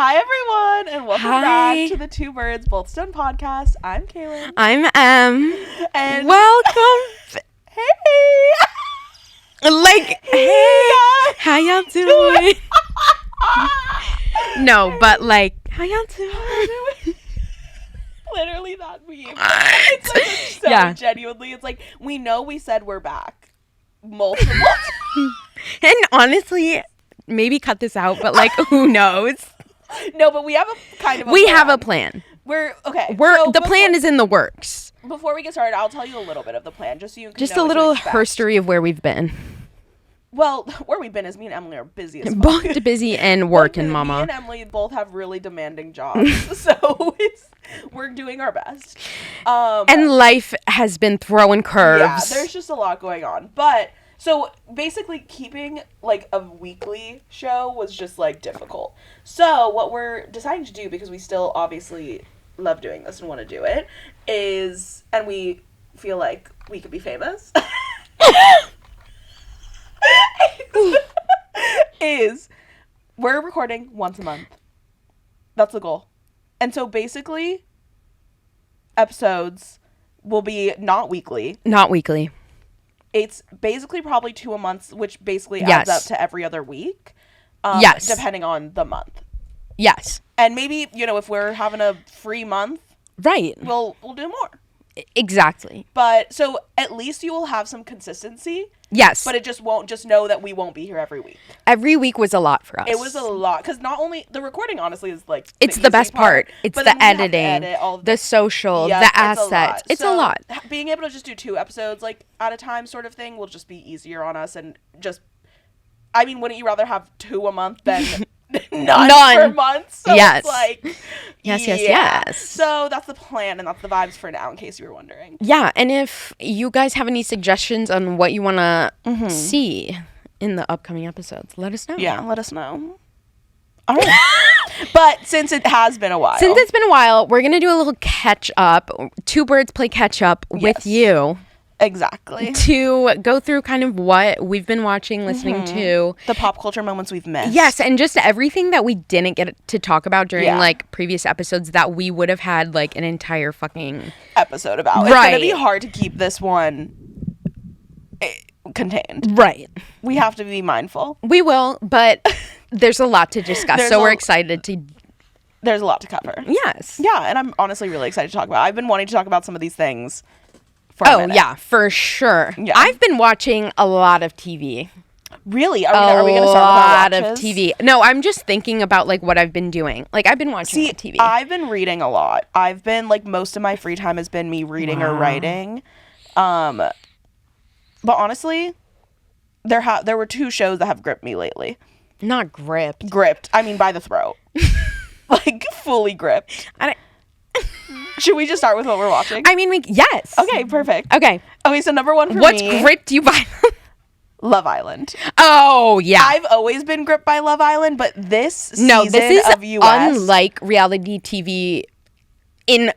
Hi, everyone, and welcome Hi. back to the Two Birds Both Stone podcast. I'm Cailyn. I'm Em. And welcome. Hey! Like, hey, how y'all doing? No, but like, how y'all doing? Literally that meme. It's like, so Yeah. genuinely, it's like, we know we said we're back multiple times. And honestly, maybe cut this out, but like, who knows? No, but we have a kind of a We plan. have a plan. We're, okay. The plan is in the works. Before we get started, I'll tell you a little bit of the plan, just so you can Just know a what to little expect. herstory of where we've been. Well, where we've been is me and Emily are busy as fuck. Both busy and working, Me mama. and Emily both have really demanding jobs, so we're doing our best. And life has been throwing curves. Yeah, there's just a lot going on. But so basically, keeping like a weekly show was just like difficult. So what we're deciding to do, because we still obviously love doing this and want to do it, is, and we feel like we could be famous. is we're recording once a month. That's the goal. And so basically episodes will be not weekly. Not weekly. It's basically probably 2 a month, which basically Yes. adds up to every other week. Yes. Depending on the month. Yes. And maybe, if we're having a free month, Right. we'll do more. Exactly. But so at least you will have some consistency. Yes. But it just won't, just know that we won't be here every week. Every week was a lot for us. It was a lot, because not only the recording, honestly, is like It's the best easy part. It's but the then we have to editing, edit all of the social, Yes, the it's a assets. lot. It's a So, lot. Being able to just do 2 episodes like at a time, sort of thing, will just be easier on us. And just, I mean, wouldn't you rather have 2 a month than none for months? So Yes. It's like, Yes. So that's the plan, and that's the vibes for now, in case you were wondering. Yeah, and if you guys have any suggestions on what you want to see in the upcoming episodes, let us know. Yeah, let us know. All right. But since it has been a while. Since it's been a while, we're going to do a little catch up. Two birds play catch up with you. Exactly. To go through kind of what we've been watching, listening to. The pop culture moments we've missed. Yes, and just everything that we didn't get to talk about during like previous episodes that we would have had like an entire fucking episode about. Right. It's going to be hard to keep this one contained. Right. We have to be mindful. We will, but there's a lot to discuss, so we're excited to... There's a lot to cover. Yes. Yeah, and I'm honestly really excited to talk about. I've been wanting to talk about some of these things for a minute. Yeah, for sure. Yeah. I've been watching a lot of TV. Really? Are we going to start with our watches? Of TV. No, I'm just thinking about like what I've been doing. Like I've been watching TV. I've been reading a lot. I've been like, most of my free time has been me reading or writing. But honestly, there were 2 shows that have gripped me lately. Not gripped. Gripped. I mean, by the throat. Like, fully gripped. Should we just start with what we're watching? I mean, yes. Okay, perfect. Okay, so number 1 for what's me. gripped you by? Love Island. Oh, yeah. I've always been gripped by Love Island, but this season of US, unlike reality TV in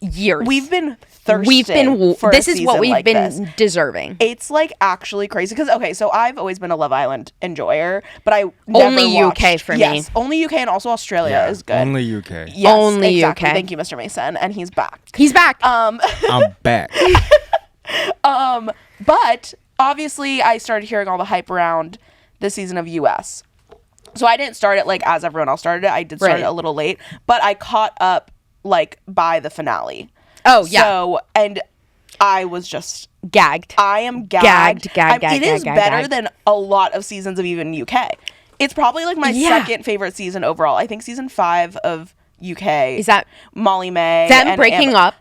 years. We've been thirsting for this a is what season we've like been this. deserving. It's like actually crazy because so I've always been a Love Island enjoyer, but I never only watched, UK for me. Yes, only UK, and also Australia is good. Only UK. Yes, only exactly. UK. Thank you, Mr. Mason, and he's back. He's back. I'm back. But obviously I started hearing all the hype around this season of US. So I didn't start it like as everyone else started it. I did start it a little late, but I caught up like by the finale. Oh, yeah. So, and I was just gagged. I am gagged. Gagged. It is better than a lot of seasons of even UK. It's probably like my second favorite season overall. I think season 5 of UK Is that Molly May them and breaking up?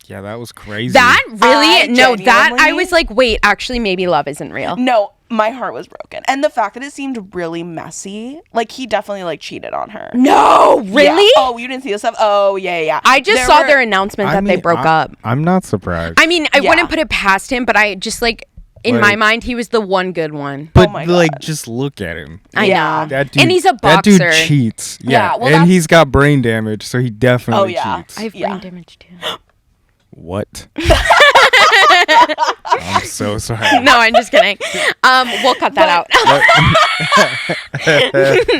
Yeah, that was crazy. That really? I genuinely- was like, wait, actually, maybe love isn't real. No, my heart was broken. And the fact that it seemed really messy, like he definitely like cheated on her. No, really? Yeah. Oh, you didn't see this stuff? Oh, yeah. I just saw their announcement that they broke up. I'm not surprised. I mean, I wouldn't put it past him, but I just like, in my mind, he was the one good one. But my like, God. just look at him. I know. That dude, and he's a That boxer. dude cheats. Yeah, well, and that's- he's got brain damage, so he definitely cheats. I have brain damage too. What? I'm so sorry. No, I'm just kidding. We'll cut that out.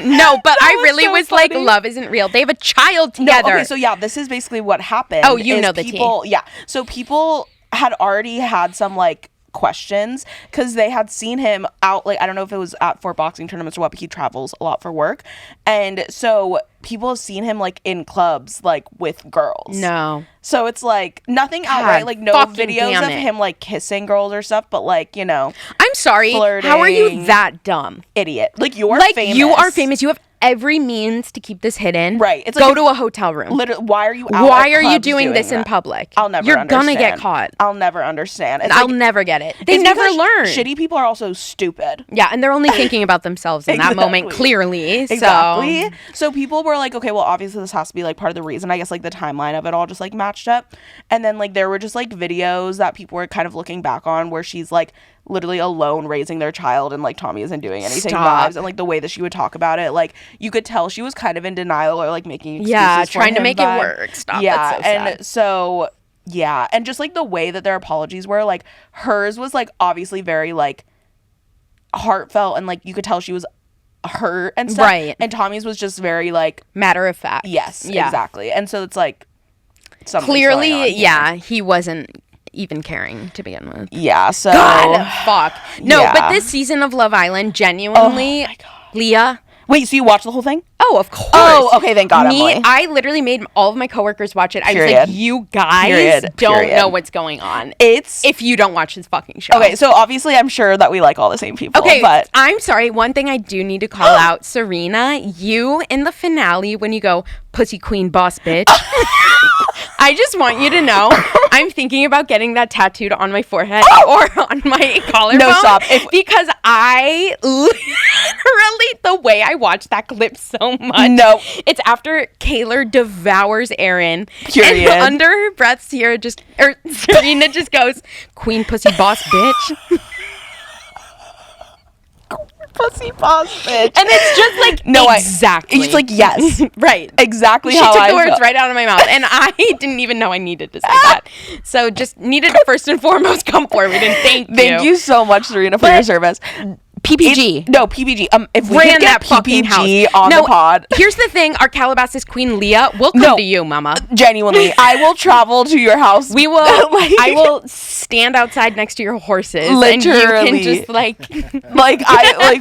No, but I really so was funny. like, love isn't real. They have a child No, together. okay, so yeah, this is basically what happened. Oh, you is know the tea. people, yeah. So people had already had some like questions because they had seen him out, like, I don't know if it was at for boxing tournaments or what, but he travels a lot for work, and so people have seen him like in clubs like with girls. No. So it's like nothing God, outright, like no fucking videos damn of it. him like kissing girls or stuff, but like, you know, I'm sorry. How are you flirting. that dumb? idiot. Like you're Like, famous. you are famous. You have every means to keep this hidden. Right. It's Go like to a hotel room. literally, why are you out Why at are you clubs doing this in that? public? I'll never You're understand. gonna get caught. I'll never understand. It's I'll like, never get it. They it's never because learn. Shitty people are also stupid. Yeah, and they're only thinking about themselves in that moment, Exactly. clearly. Exactly. So people were like, okay, well, obviously this has to be like part of the reason. I guess like the timeline of it all just like matched up. And then like there were just like videos that people were kind of looking back on where she's like literally alone raising their child and like Tommy isn't doing anything Stop. vibes, and like the way that she would talk about it, like you could tell she was kind of in denial or like making excuses Yeah, for trying to him make vibe. it work. Stop. Yeah, That's so and sad. so yeah, and just like the way that their apologies were, like hers was like obviously very like heartfelt and like you could tell she was hurt and stuff. Right. And Tommy's was just very like, Matter of fact. yes, Yeah. exactly. And so it's like something's Clearly, going on here. yeah, he wasn't even caring to begin with. Yeah, so God, fuck. No, Yeah. but this season of Love Island, genuinely, my God. Leah. Wait, so you watched the whole thing? Oh, of course. Oh, okay, thank God, Me, Emily. I literally made all of my coworkers watch it. I was like, Period. you guys Period. don't Period. know what's going on It's if you don't watch this fucking show. okay, so obviously I'm sure that we like all the same people. Okay, But I'm sorry. One thing I do need to call out, Serena, you in the finale when you go, pussy queen boss bitch. I just want you to know, I'm thinking about getting that tattooed on my forehead or on my collarbone. No, stop. Because I literally, the way I watched that clip so much. No. It's after Kaylor devours Aaron. Period. And under her breath, Serena just goes, queen pussy boss bitch. pussy boss bitch. And it's just like, No, exactly. It's like, yes. Right. Exactly She how took I the words felt. right out of my mouth, and I didn't even know I needed to say that. So just needed to first and foremost come forward and thank you. Thank you so much, Serena, for your service. PPG. No, PPG. If we Ran could get that fucking PPG house. on No, the pod, Here's the thing: our Calabasas queen Leah will come No. to you, Mama. genuinely, I will travel to your house. We will. Like- I will stand outside next to your horses, and Literally. you can just like,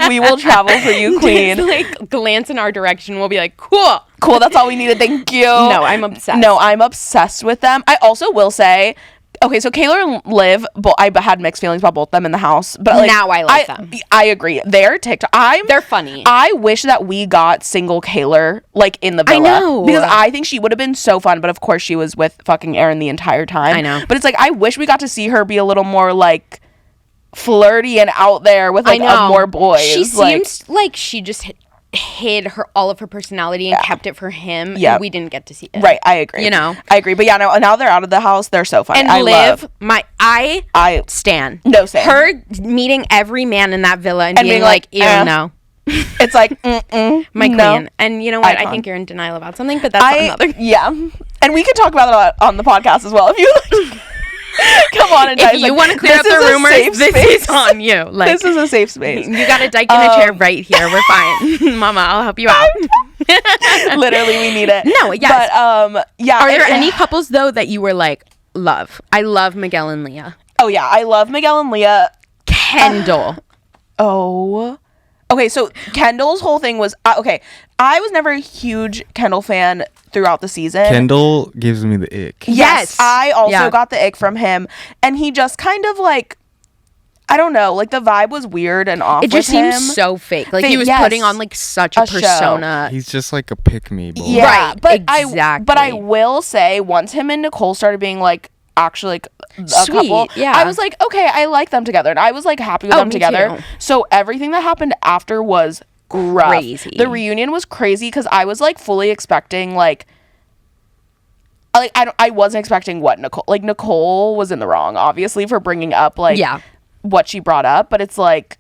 we will travel for you, queen. just, like glance in our direction. We'll be like, cool. Cool, that's all we needed. Thank you. No, I'm obsessed. No, I'm obsessed with them. I also will say, okay, so Kaylor and Liv, I had mixed feelings about both of them in the house, but like, Now I like them. I agree. They're TikTok. They're funny. I wish that we got single Kaylor like in the villa. know. Because I think she would have been so fun, but of course she was with fucking Aaron the entire time. I know. But it's like I wish we got to see her be a little more like flirty and out there with like more boys. She like, seems like she just hid all of her personality and kept it for him. Yeah. And we didn't get to see it. right, I agree. You know? I agree. But yeah, now they're out of the house. They're so fun. And I Liv, love. I stan. No, same. Her meeting every man in that villa and, And being being like, like, ew, no. It's like My no. queen. And you know what? I Icon. think you're in denial about something, but that's another. Yeah, and we could talk about it on the podcast as well if you like. Come on, and If you want to clear up the rumors, this is on you. Like, This is a safe space. you got a dyke in a chair right here. We're fine. Mama, I'll help you out. Literally, we need it. No, yes. But yeah. Are there any couples, though, that you were like, love? I love Miguel and Leah. Oh yeah, I love Miguel and Leah. Kendall. Oh. Okay, so Kendall's whole thing was okay. I was never a huge Kendall fan throughout the season. Kendall gives me the ick. Yes, I also Yeah. got the ick from him, and he just kind of like, I don't know, like the vibe was weird and off. It just with him. seems so fake. Like he Fake, was yes. putting on like such a A show. persona. He's just like a pick me boy. Yeah, Right, but exactly. I will say, once him and Nicole started being like actually like a Sweet, couple, yeah. I was like, okay, I like them together, and I was like happy with Oh, them me together. too. So everything that happened after was rough. Crazy. The reunion was crazy because I was like fully expecting like I wasn't expecting what Nicole was in the wrong, obviously, for bringing up like Yeah. what she brought up, but it's like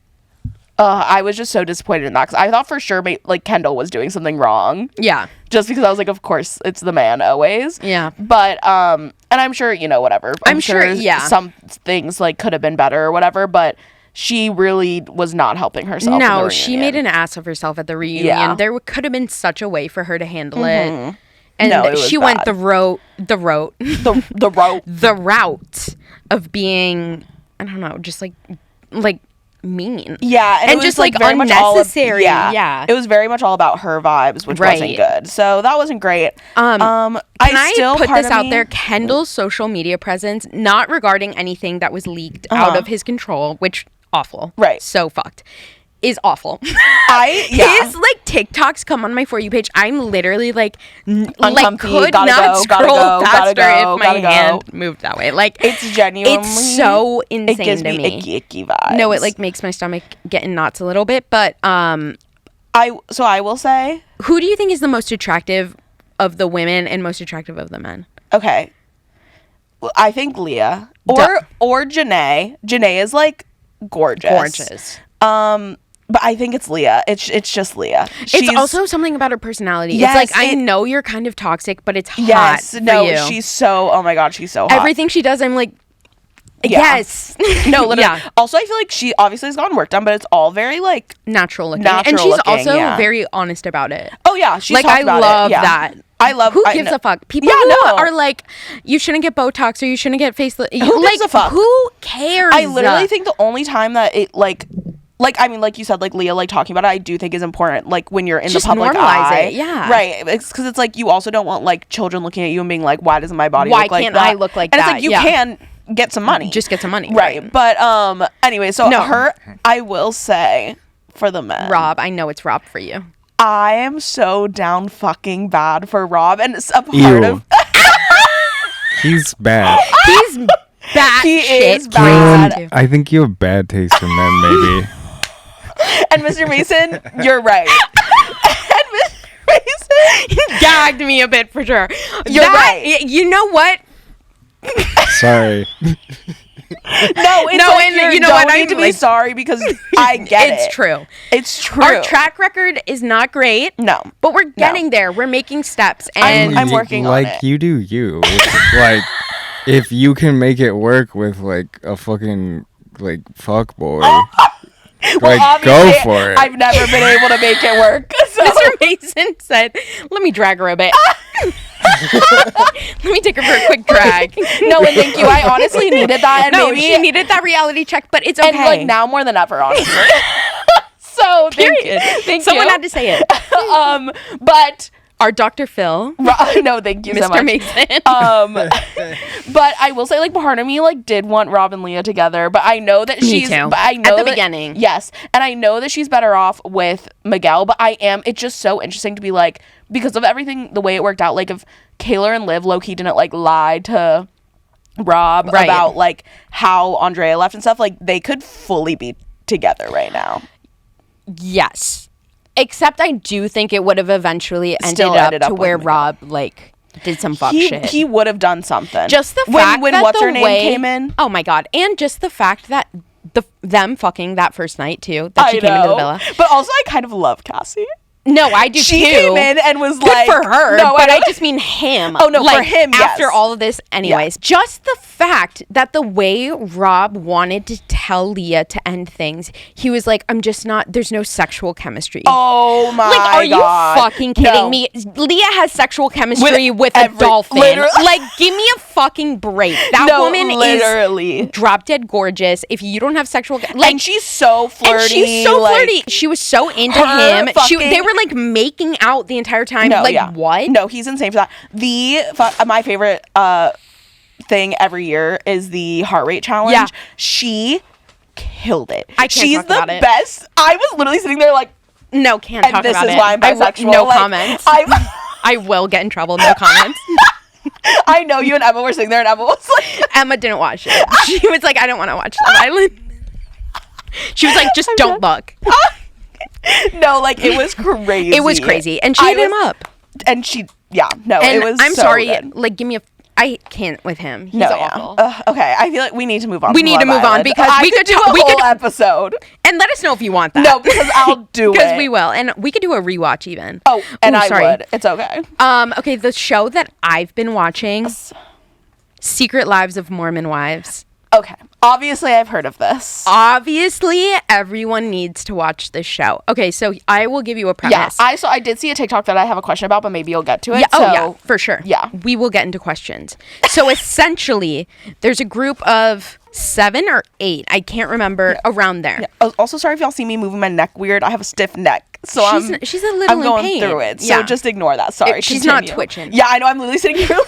I was just so disappointed in that because I thought for sure like Kendall was doing something wrong. Yeah. Just because I was like, of course it's the man always. Yeah. But and I'm sure, whatever. I'm sure some things like could have been better or whatever, but she really was not helping herself. No, she made an ass of herself at the reunion. Yeah. There could have been such a way for her to handle it. And she went the route of being, I don't know, just like mean. Yeah, and just like unnecessary. Yeah. It was very much all about her vibes, which wasn't good. So that wasn't great. I put this out there? Kendall's social media presence, not regarding anything that was leaked out of his control, which awful. Right. So fucked. Is awful. His like TikToks come on my For You page. I'm literally like uncomfy, could not scroll faster if my hand moved that way. Like it's genuinely, it's so insane it gives to me. Icky vibes. No, it like makes my stomach get in knots a little bit. But I will say, who do you think is the most attractive of the women and most attractive of the men? Okay, well, I think Leah or Janae. Janae is like gorgeous. But I think it's Leah. It's just Leah. It's also something about her personality. Yes, it's like I know you're kind of toxic, but it's hot for you. She's so. Oh my god, she's so hot. Everything she does, I'm like, yes. No, literally. Yeah. Also, I feel like she obviously has gotten work done, but it's all very like natural looking, and she's also very honest about it. Oh yeah, she's like I love that. I love. Who gives a fuck? People are like, you shouldn't get Botox or you shouldn't get facelift. Who gives a fuck? Who cares? I literally think the only time that it like I mean, like you said, like Leah, like talking about it, I do think is important. Like when you're in the public eye, right? It's because it's like you also don't want like children looking at you and being like, why doesn't my body look like that? Why can't I look like that? And it's like you can get some money, just get some money, right? But anyway, so her, I will say for the men, Rob, I know it's Rob for you. I am so down fucking bad for Rob, and it's a part of. He's bad. He's bad. He is bad. Cailyn, I think you have bad taste in men, maybe. And Mr. Mason, you're right. And Mr. Mason, you gagged me a bit for sure. You're right. You know what? Sorry. No, you know what? I need to be sorry because I get it. It's true. It's true. Our track record is not great. No, but we're getting there. We're making steps, and I'm working on it. Like you do, you like if you can make it work with like a fucking like fuck boy. Well, like, go for it. I've never been able to make it work. So. Mr. Mason said, let me drag her a bit. Let me take her for a quick drag. No, and thank you. I honestly needed that. And maybe she needed that reality check, but it's okay. And like now more than ever, honestly. So thank you. Someone had to say it. But our Dr. Phil. No, thank you so much. Mr. Mason. But I will say, like, part of me, like, did want Rob and Leah together, but I know that me too. But I know at the beginning. Yes. And I know that she's better off with Miguel, but it's just so interesting to be like, because of everything, the way it worked out, like, if Kaylor and Liv low-key didn't, like, lie to Rob about, like, how Andrea left and stuff, like, they could fully be together right now. Yes. Except I do think it would have eventually ended up to where Rob, like, did some fuck shit. He would have done something. Just the fact when that what's-her-name came in. Oh, my God. And just the fact that them fucking that first night, too, that she came into the villa. But also, I kind of love Cassie. No, I do she too. She came in and was good like... for her, no, but I just mean him. Oh, no, like, for him, yes. After all of this, anyways. Yeah. Just the fact that the way Rob wanted to tell Leah to end things, he was like, I'm just not... There's no sexual chemistry. Oh, my God. Like, are you fucking kidding me? Leah has sexual chemistry with a dolphin. Like, give me a fucking break. That woman is drop dead gorgeous. If you don't have sexual... Like, and she's so flirty. And she's so flirty. She was so into him. They were like making out the entire time. What? No, he's insane for that. My favorite thing every year is the heart rate challenge. Yeah. She killed it. She's the best. I was literally sitting there like, no, can't talk about it. And this is why I'm bisexual. No comments. I will get in trouble. No comments. I know you and Emma were sitting there, and Emma was like, Emma didn't watch it. She was like, I don't want to watch Love Island. She was like, just don't look. No, like, it was crazy. It was crazy. And she hit him up. And she, it was I'm so sorry, good. like, give me a I can't with him. He's No, awful. yeah. Okay, I feel like we need to move on. We from need to Love move on Island. because I we could do talk- a we whole could- episode. And let us know if you want that. No, because I'll do it. Because we will. And we could do a rewatch even. Oh, and Ooh, I sorry. would. It's okay. Okay, the show that I've been watching, Secret Lives of Mormon Wives. Okay. Obviously, I've heard of this. Obviously, everyone needs to watch this show. Okay, so I will give you a Yeah, premise. I did see a TikTok that I have a question about, but maybe you'll get to it. Yeah, So, yeah, for sure. Yeah. We will get into questions. So essentially, there's a group of 7 or 8, I can't remember, around there. Yeah. Oh, also, sorry if y'all see me moving my neck weird. I have a stiff neck, so She's a little I'm going in pain. through it. So Yeah. just ignore that. Sorry, She's not continue. twitching. Yeah, I know. I'm literally sitting here.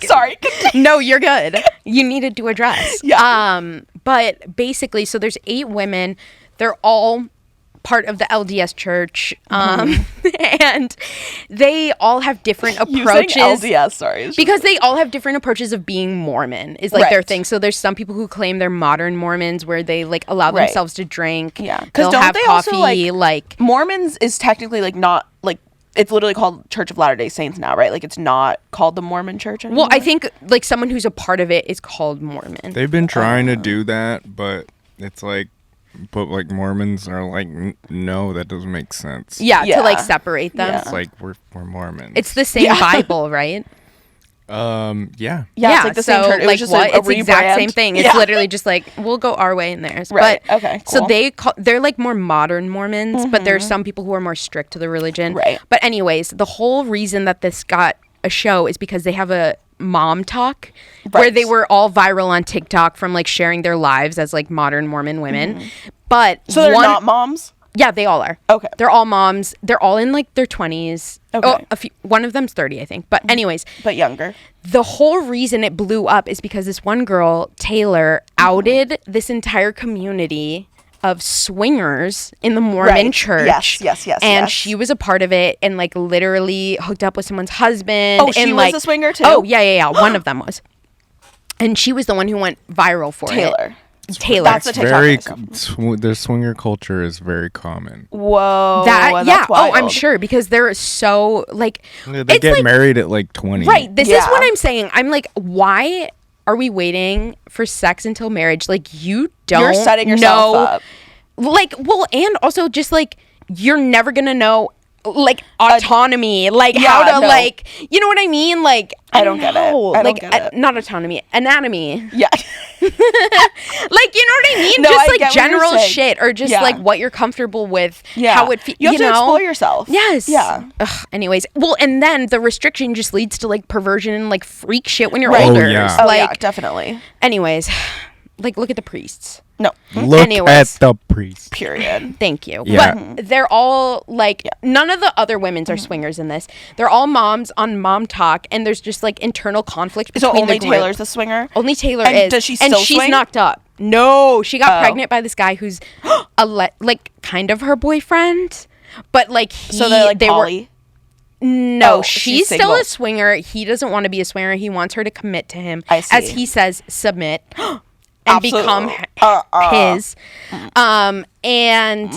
Sorry. Continue. No, you're good. You needed to address. Yeah. But basically, so there's 8 women. They're all part of the LDS church. And they all have different approaches. You saying LDS, sorry. It's Because they all have different approaches of being Mormon is like their Right. thing. So there's some people who claim they're modern Mormons where they like allow Right. themselves to drink. Yeah. 'Cause They'll don't have they also, coffee. Like Mormons is technically like not like it's literally called Church of Latter-day Saints now, right? Like it's not called the Mormon Church anymore. well, I think like someone who's a part of it is called Mormon. They've been trying to do that, but it's like, but like Mormons are like, no, that doesn't make sense. Yeah, Yeah. to like separate them. Yeah. It's like we're Mormons. It's the same Bible, right? Yeah. Yeah, it's like the same so, church. It was like just what? a It's the exact rebrand. same thing. It's Yeah. literally just like we'll go our way in theirs. Right. But, Okay, So cool. they're like more modern Mormons, but there's some people who are more strict to the religion. Right. But anyways, the whole reason that this got a show is because they have a mom talk where Right. they were all viral on TikTok from like sharing their lives as like modern Mormon women. But So they're not moms? yeah, they all are. Okay. They're all moms. They're all in like their 20s. Okay. Oh, one of them's 30, I think. But anyways, But younger. the whole reason it blew up is because this one girl, Taylor, outed this entire community of swingers in the Mormon Right. church. Yes. And she was a part of it and like literally hooked up with someone's husband. Oh, she and, was like, a swinger too? Oh, yeah. One of them was. And she was the one who went viral for Taylor. it. Taylor. That's the TikTok Very, I saw. their swinger culture is very common. Whoa. that, that's Oh, I'm wild. sure because they're so like. They it's get like, married at like 20. Right. This is Yeah. what I'm saying. I'm like, why are we waiting for sex until marriage? Like, you don't You're setting yourself know, up. Like, well, and also just like, you're never going to know like autonomy, like yeah, how to no. like, you know what I mean? Like, I don't get it. know. I don't like, get it. not autonomy, anatomy. Yeah. Like, you know what I mean? No, just I like get what you're general saying. shit or just Yeah. like what you're comfortable with, Yeah. how it feels. You have to know? explore yourself. Yes. Yeah. Ugh, anyways, well, and then the restriction just leads to like perversion and like freak shit when you're Right. older. Oh, yeah. Oh, Like, yeah, definitely. anyways, like look at the priests. No. Look Anyways. at the priest. Period. Thank you. Yeah. But they're all like, none of the other women's are swingers in this. They're all moms on Mom Talk, and there's just like internal conflict between So only the group. Taylor's the swinger? Only Taylor And is. does she and still she's swing? knocked up. No, she got Oh. pregnant by this guy who's like kind of her boyfriend, but like So they're like they poly? No, Oh, she's she's still a single. swinger. He doesn't want to be a swinger. He wants her to commit to him, I see. as he says, submit and become Absolute- his. And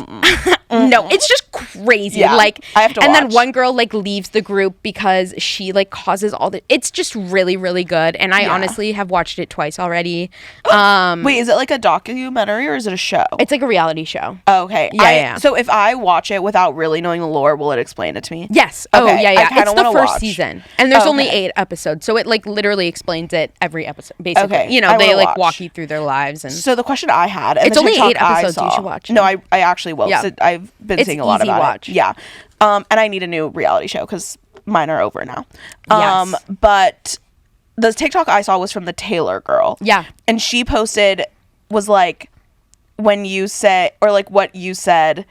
no, it's just crazy. Yeah, like, I have to and then watch. one girl like leaves the group because she like causes all the. It's just really, really good. And I Yeah. honestly have watched it twice already. Wait, is it like a documentary or is it a show? It's like a reality show. Okay. Yeah. So if I watch it without really knowing the lore, will it explain it to me? Yes. Oh, Okay, yeah, I yeah. kinda It's the wanna first watch. season, and there's Oh, only okay. 8 episodes, so it like literally explains it every episode. Basically, Okay, you know, I they wanna like watch. walk you through their lives, and So the question I had, and It's the only TikTok 8 episodes, I you saw, should watch. No, I actually will. Yeah. 'Cause I've been It's seeing a lot easy about watch. it. Yeah. And I need a new reality show because mine are over now. Yes. But the TikTok I saw was from the Taylor girl. Yeah. And she posted was like when you say or like what you said,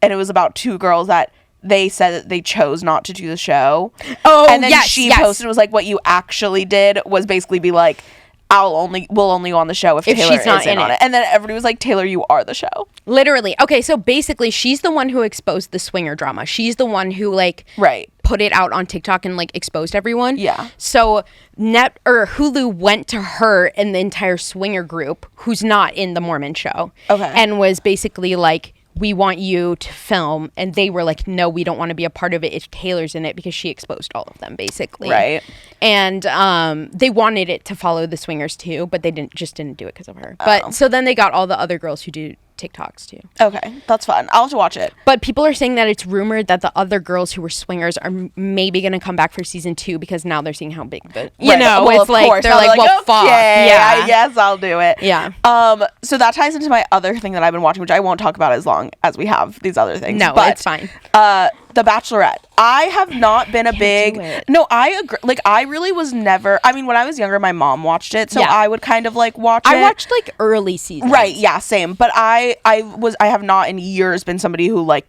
and it was about 2 girls that they said that they chose not to do the show. Oh, and then yes, she yes. posted was like what you actually did was basically be like we'll only go on the show if Taylor she's not isn't in on it. it. And then everybody was like, Taylor, you are the show. literally. Okay, so basically, she's the one who exposed the swinger drama. She's the one who like Right. put it out on TikTok and like exposed everyone. Yeah. So Hulu went to her and the entire swinger group, who's not in the Mormon show. Okay. And was basically like, we want you to film, and they were like, no, we don't want to be a part of it if Taylor's in it, because she exposed all of them basically, Right. And they wanted it to follow the swingers too, but they didn't do it because of her. But so then they got all the other girls who do TikToks too. Okay, that's fun. I'll have to watch it. But people are saying that it's rumored that the other girls who were swingers are maybe going to come back for season 2, because now they're seeing how big the, you know, well, it's like, course. they're Now like, well, fuck. Yeah, yes, I'll do it. Yeah. So that ties into my other thing that I've been watching, which I won't talk about as long as we have these other things. No, but, it's fine. The Bachelorette. I have not been a big. do it. No, I agree. Like, I really was never. I mean, when I was younger, my mom watched it, so Yeah. I would kind of like watch it. I watched like early seasons. Right. Yeah. Same. But I have not in years been somebody who like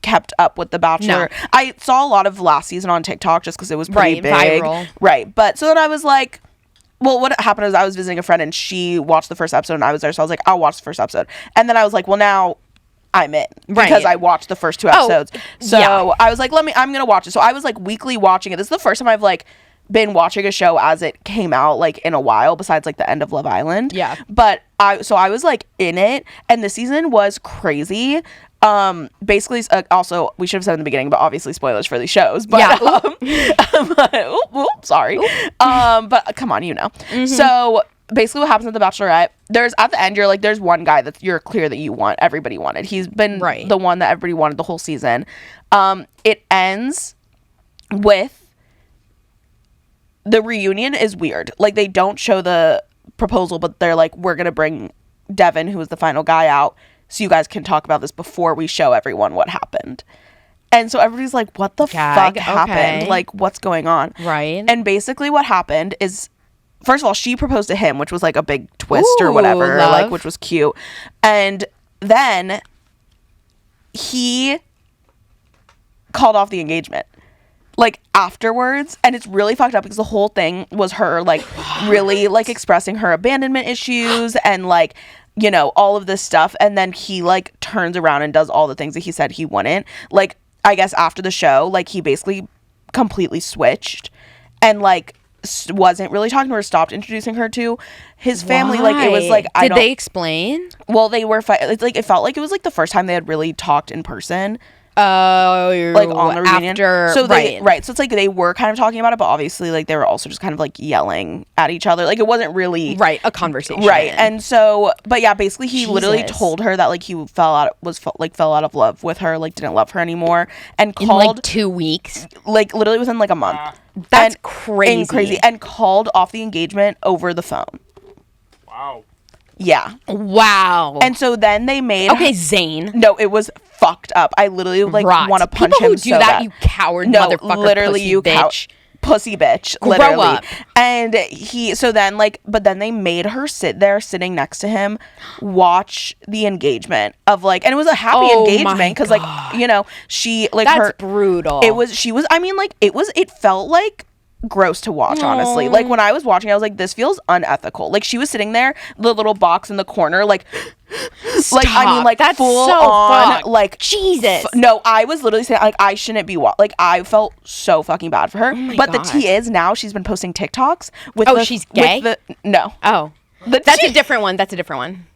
kept up with The Bachelor. No. I saw a lot of last season on TikTok just because it was pretty Right, big. viral. Right. But so then I was like. Well, what happened is I was visiting a friend and she watched the first episode and I was there. So I was like, I'll watch the first episode. And then I was like, well, now I'm in. Right. Because I watched the first 2 episodes. So yeah. I was like, I'm going to watch it. So I was like weekly watching it. This is the first time I've like been watching a show as it came out like in a while, besides like the end of Love Island. Yeah. But I was like in it, and the season was crazy. Basically, also we should have said in the beginning, but obviously spoilers for these shows. But sorry. But come on, you know. Mm-hmm. So basically, what happens at the Bachelorette? There's at the end, you're like, there's one guy that you're clear that you want. Everybody wanted. He's been Right. the one that everybody wanted the whole season. It ends with the reunion is weird. Like, they don't show the proposal, but they're like, we're gonna bring Devin, who was the final guy, out so you guys can talk about this before we show everyone what happened. And so everybody's like, what the fuck happened? okay. Like, what's going on? Right. And basically what happened is, first of all, she proposed to him, which was like a big twist or Ooh, whatever, love. like, which was cute. And then he called off the engagement like afterwards, and it's really fucked up because the whole thing was her like really like expressing her abandonment issues and like, you know, all of this stuff, and then he like turns around and does all the things that he said he wouldn't. Like, I guess after the show, like, he basically completely switched and like wasn't really talking to her, stopped introducing her to his family. Like, it was like, Did they explain? well, they were it's like, it felt like it was like the first time they had really talked in person, Oh, like on the reunion. after, So they, right. right. So it's like they were kind of talking about it, but obviously like they were also just kind of like yelling at each other. Like, it wasn't really Right, a conversation. right. And so, but yeah, basically he literally Jesus. told her that like he fell out of love with her, like didn't love her anymore, and In called like 2 weeks. like literally within like a month. That's And- crazy. and called off the engagement over the phone. Wow. Yeah. Wow. And so then they made okay, Zane. No, it was fucked up. I literally like Rot. want to punch People him who do so that, bad. you coward No, motherfucker, literally, pussy you bitch. Pussy bitch, Grow literally. up. And he, so then like, but then they made her sit there sitting next to him, watch the engagement of like, and it was a happy Oh my engagement because like, you know, she like That's her brutal. I mean, like, it felt like gross to watch, honestly. Like, when I was watching, I was like, this feels unethical. Like, she was sitting there, the little box in the corner, like like, I mean, like, That's full so on, fucked. like, Jesus. no, I was literally saying, like, I shouldn't be like, I felt so fucking bad for her. my But God. the tea is, now she's been posting TikToks with Oh, the, she's gay? No. Oh. The That's tea- a different one. That's a different one.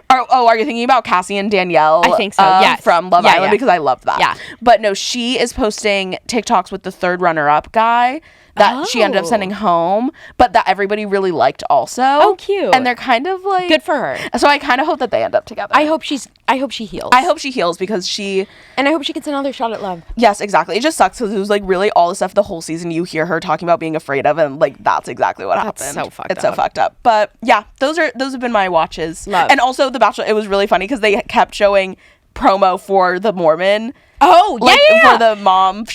are you thinking about Cassie and Danielle? I think so, yes. From Love Yeah, Island, yeah. because I love that. Yeah. But no, she is posting TikToks with the third runner-up guy that she ended up Oh. sending home, but that everybody really liked also. Oh, cute. And they're kind of like Good for her. So I kind of hope that they end up together. I hope she heals. I hope she heals because she. And I hope she gets another shot at love. Yes, exactly. It just sucks because it was like really all the stuff the whole season you hear her talking about being afraid of, and like that's exactly what That's happened. so fucked It's so up. fucked up. But yeah, those have been my watches. Love. And also The Bachelor. It was really funny because they kept showing promo for the Mormon. Oh, Like yeah. for the mom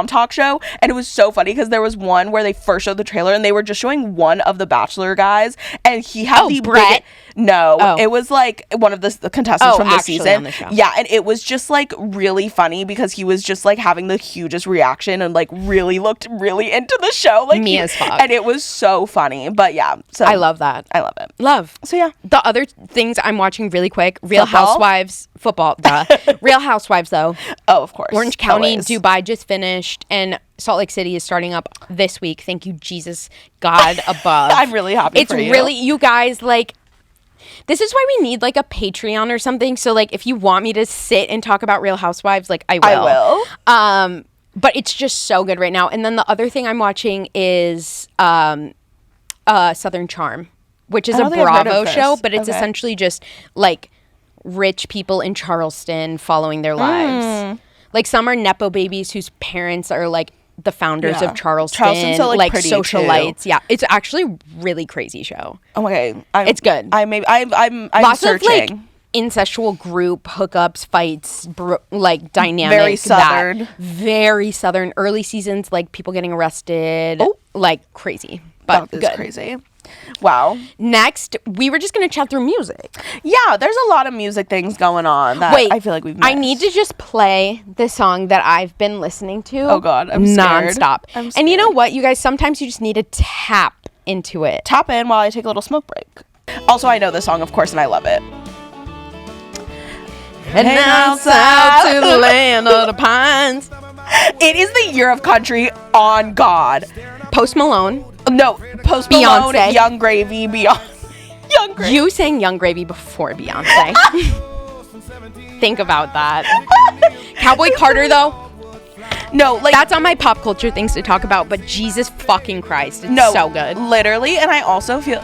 talk show, and it was so funny because there was one where they first showed the trailer and they were just showing one of the Bachelor guys, and he had the Brett? No, Oh. it was like one of the contestants Oh, from the actually season. on the show. Yeah, and it was just like really funny because he was just like having the hugest reaction and like really looked really into the show, like Me as fuck. and it was so funny. But yeah, so I love that. I love it. Love. So yeah, The other things I'm watching really quick, Real Football? Housewives, football, duh. Real Housewives, though. oh of course, Orange County, always. Dubai just finished, and Salt Lake City is starting up this week. Thank you, Jesus, God above. I'm really happy It's for you. really, you guys, like, This is why we need like a Patreon or something. So like if you want me to sit and talk about Real Housewives, like I will. But it's just so good right now. And then the other thing I'm watching is Southern Charm, which is a Bravo show, but it's essentially just like rich people in Charleston following their lives. Like some are Nepo babies whose parents are like the founders of Charleston, so like socialites. Too. Yeah, it's actually a really crazy show. Okay, it's good. I'm lots searching. Of like incestual group hookups, fights, like dynamic. Very southern. Very southern. Early seasons, like people getting arrested, like crazy. But that is crazy. Wow. Next, we were just going to chat through music. Yeah, there's a lot of music things going on that I feel like we've missed. I need to just play the song that I've been listening to. Oh, God. I'm scared. Nonstop. And you know what, you guys? Sometimes you just need to tap into it. Tap in while I take a little smoke break. Also, I know this song, of course, and I love it. And now south to the land of the pines. It is the year of country on God. Post Malone. No, Post Malone, Beyonce. Young Gravy, Young Gravy. You sang Young Gravy before Beyonce. Think about that. Cowboy Carter, though. No, like that's on my pop culture things to talk about, but Jesus fucking Christ, it's so good. Literally, and I also feel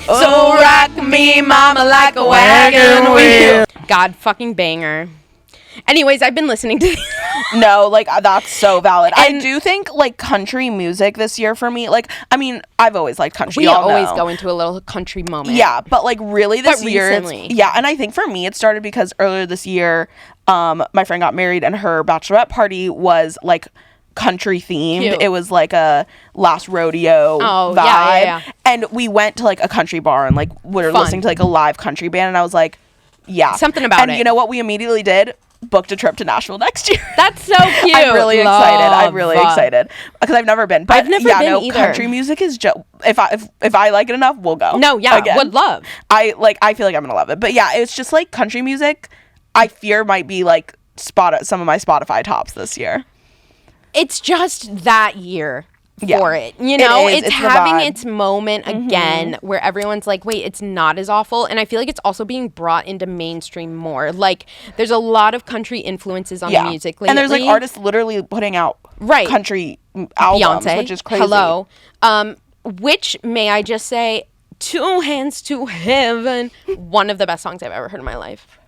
so rock me, mama, like a wagon wheel. God fucking banger. Anyways, I've been listening to No, like that's so valid. And I do think like country music this year for me, like I mean, I've always liked country. We always go into a little country moment. Yeah, but like really this year, and I think for me it started because earlier this year, my friend got married and her bachelorette party was like country themed. Cute. It was like a last rodeo vibe. Yeah. And we went to like a country bar and like we were listening to like a live country band and I was like, yeah. Something about it. And you know what we immediately did? Booked a trip to Nashville next year. That's so cute. I'm really excited because I've never been. But I've never been either. Country music is just if I like it enough, we'll go. No, yeah, would love. I feel like I'm gonna love it. But yeah, it's just like country music. I fear might be like some of my Spotify tops this year. It's just that year. For it, you know, it's having its moment again where everyone's like, wait, it's not as awful. And I feel like it's also being brought into mainstream more. Like there's a lot of country influences on the music lately. And there's like artists literally putting out country albums, Beyonce, which is crazy. Hello. Which, may I just say, Two Hands to Heaven, one of the best songs I've ever heard in my life.